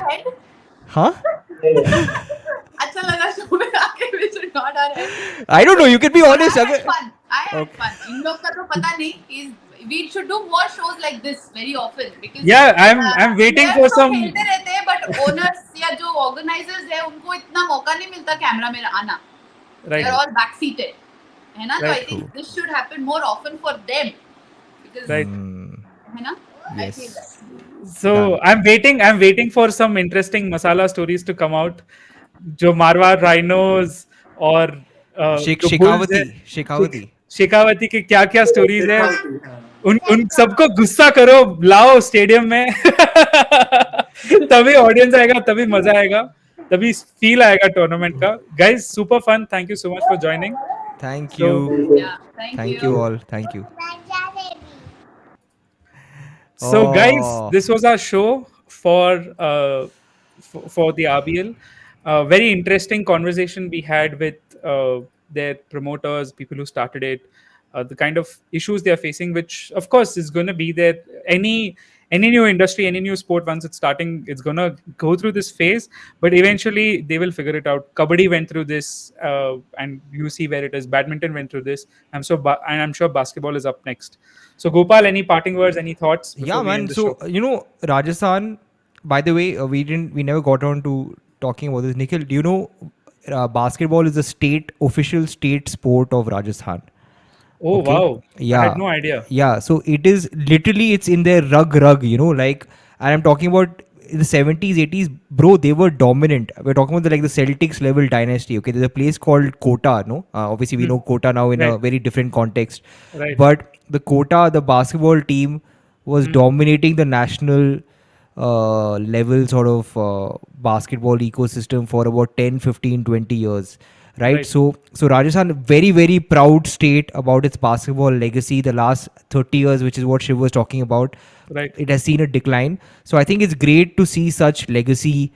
हाँ अच्छा लगा शो में आके, we should nod our your head. I don't know. You can be But honest. I had अगर fun. I had okay. fun. इन लोग का तो पता नहीं. We should do more shows like this very often because Yeah, I'm waiting players for तो some. खेलते रहते हैं but owners या जो organizers है उनको इतना मौका नहीं मिलता कैमरा में आना. Right, They're all backseated. है ना? So right, I think this should happen more often for them because right. है ना? I feel Yes. that. So Done. I'm waiting for some interesting masala stories to come out. जो Marwar rhinos और जो bulls है, Shekhawati. Shekhawati के क्या क्या stories है, देखा होती है, हाँ। उन सबको गुस्सा करो, लाओ स्टेडियम में तभी ऑडियंस आएगा, तभी मजा आएगा, तभी फील आएगा टूर्नामेंट का. Guys, super fun. Thank you so much for joining. Thank so you. Yeah. Thank Thank you. you all. Thank you. So, guys, Oh. this was our show for the RBL. Very interesting conversation we had with their promoters, people who started it, the kind of issues they are facing, which of course is going to be there. Any new industry, any new sport, once it's starting, it's going to go through this phase, but eventually they will figure it out. Kabaddi went through this, and you see where it is. Badminton went through this. And I'm sure basketball is up next. So, Gopal, any parting words, any thoughts before Yeah, we man. end the So show? Rajasthan. By the way, we never got on to talking about this. Nikhil, do you know basketball is a official state sport of Rajasthan? Oh, Okay. wow. I had Yeah. no idea. Yeah. So it is literally it's in their rug. Like, and I'm talking about in the 70s, 80s, bro. They were dominant. We're talking about the Celtics level dynasty. Okay. There's a place called Kota. No. Obviously we Hmm. know Kota now in a Right, very different context. right. But the Kota, the basketball team, was Hmm. dominating the national level sort of basketball ecosystem for about 10, 15, 20 years, right? Right, So Rajasthan, very, very proud state about its basketball legacy. The last 30 years, which is what Shiv was talking about, right, it has seen a decline. So I think it's great to see such legacy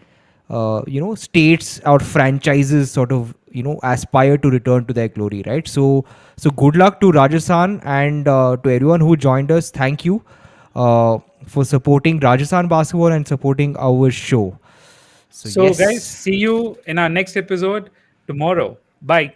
states or franchises sort of aspire to return to their glory, right? So good luck to Rajasthan, and to everyone who joined us. Thank you for supporting Rajasthan basketball and supporting our show. So So, guys, yes. see you in our next episode tomorrow. Bye.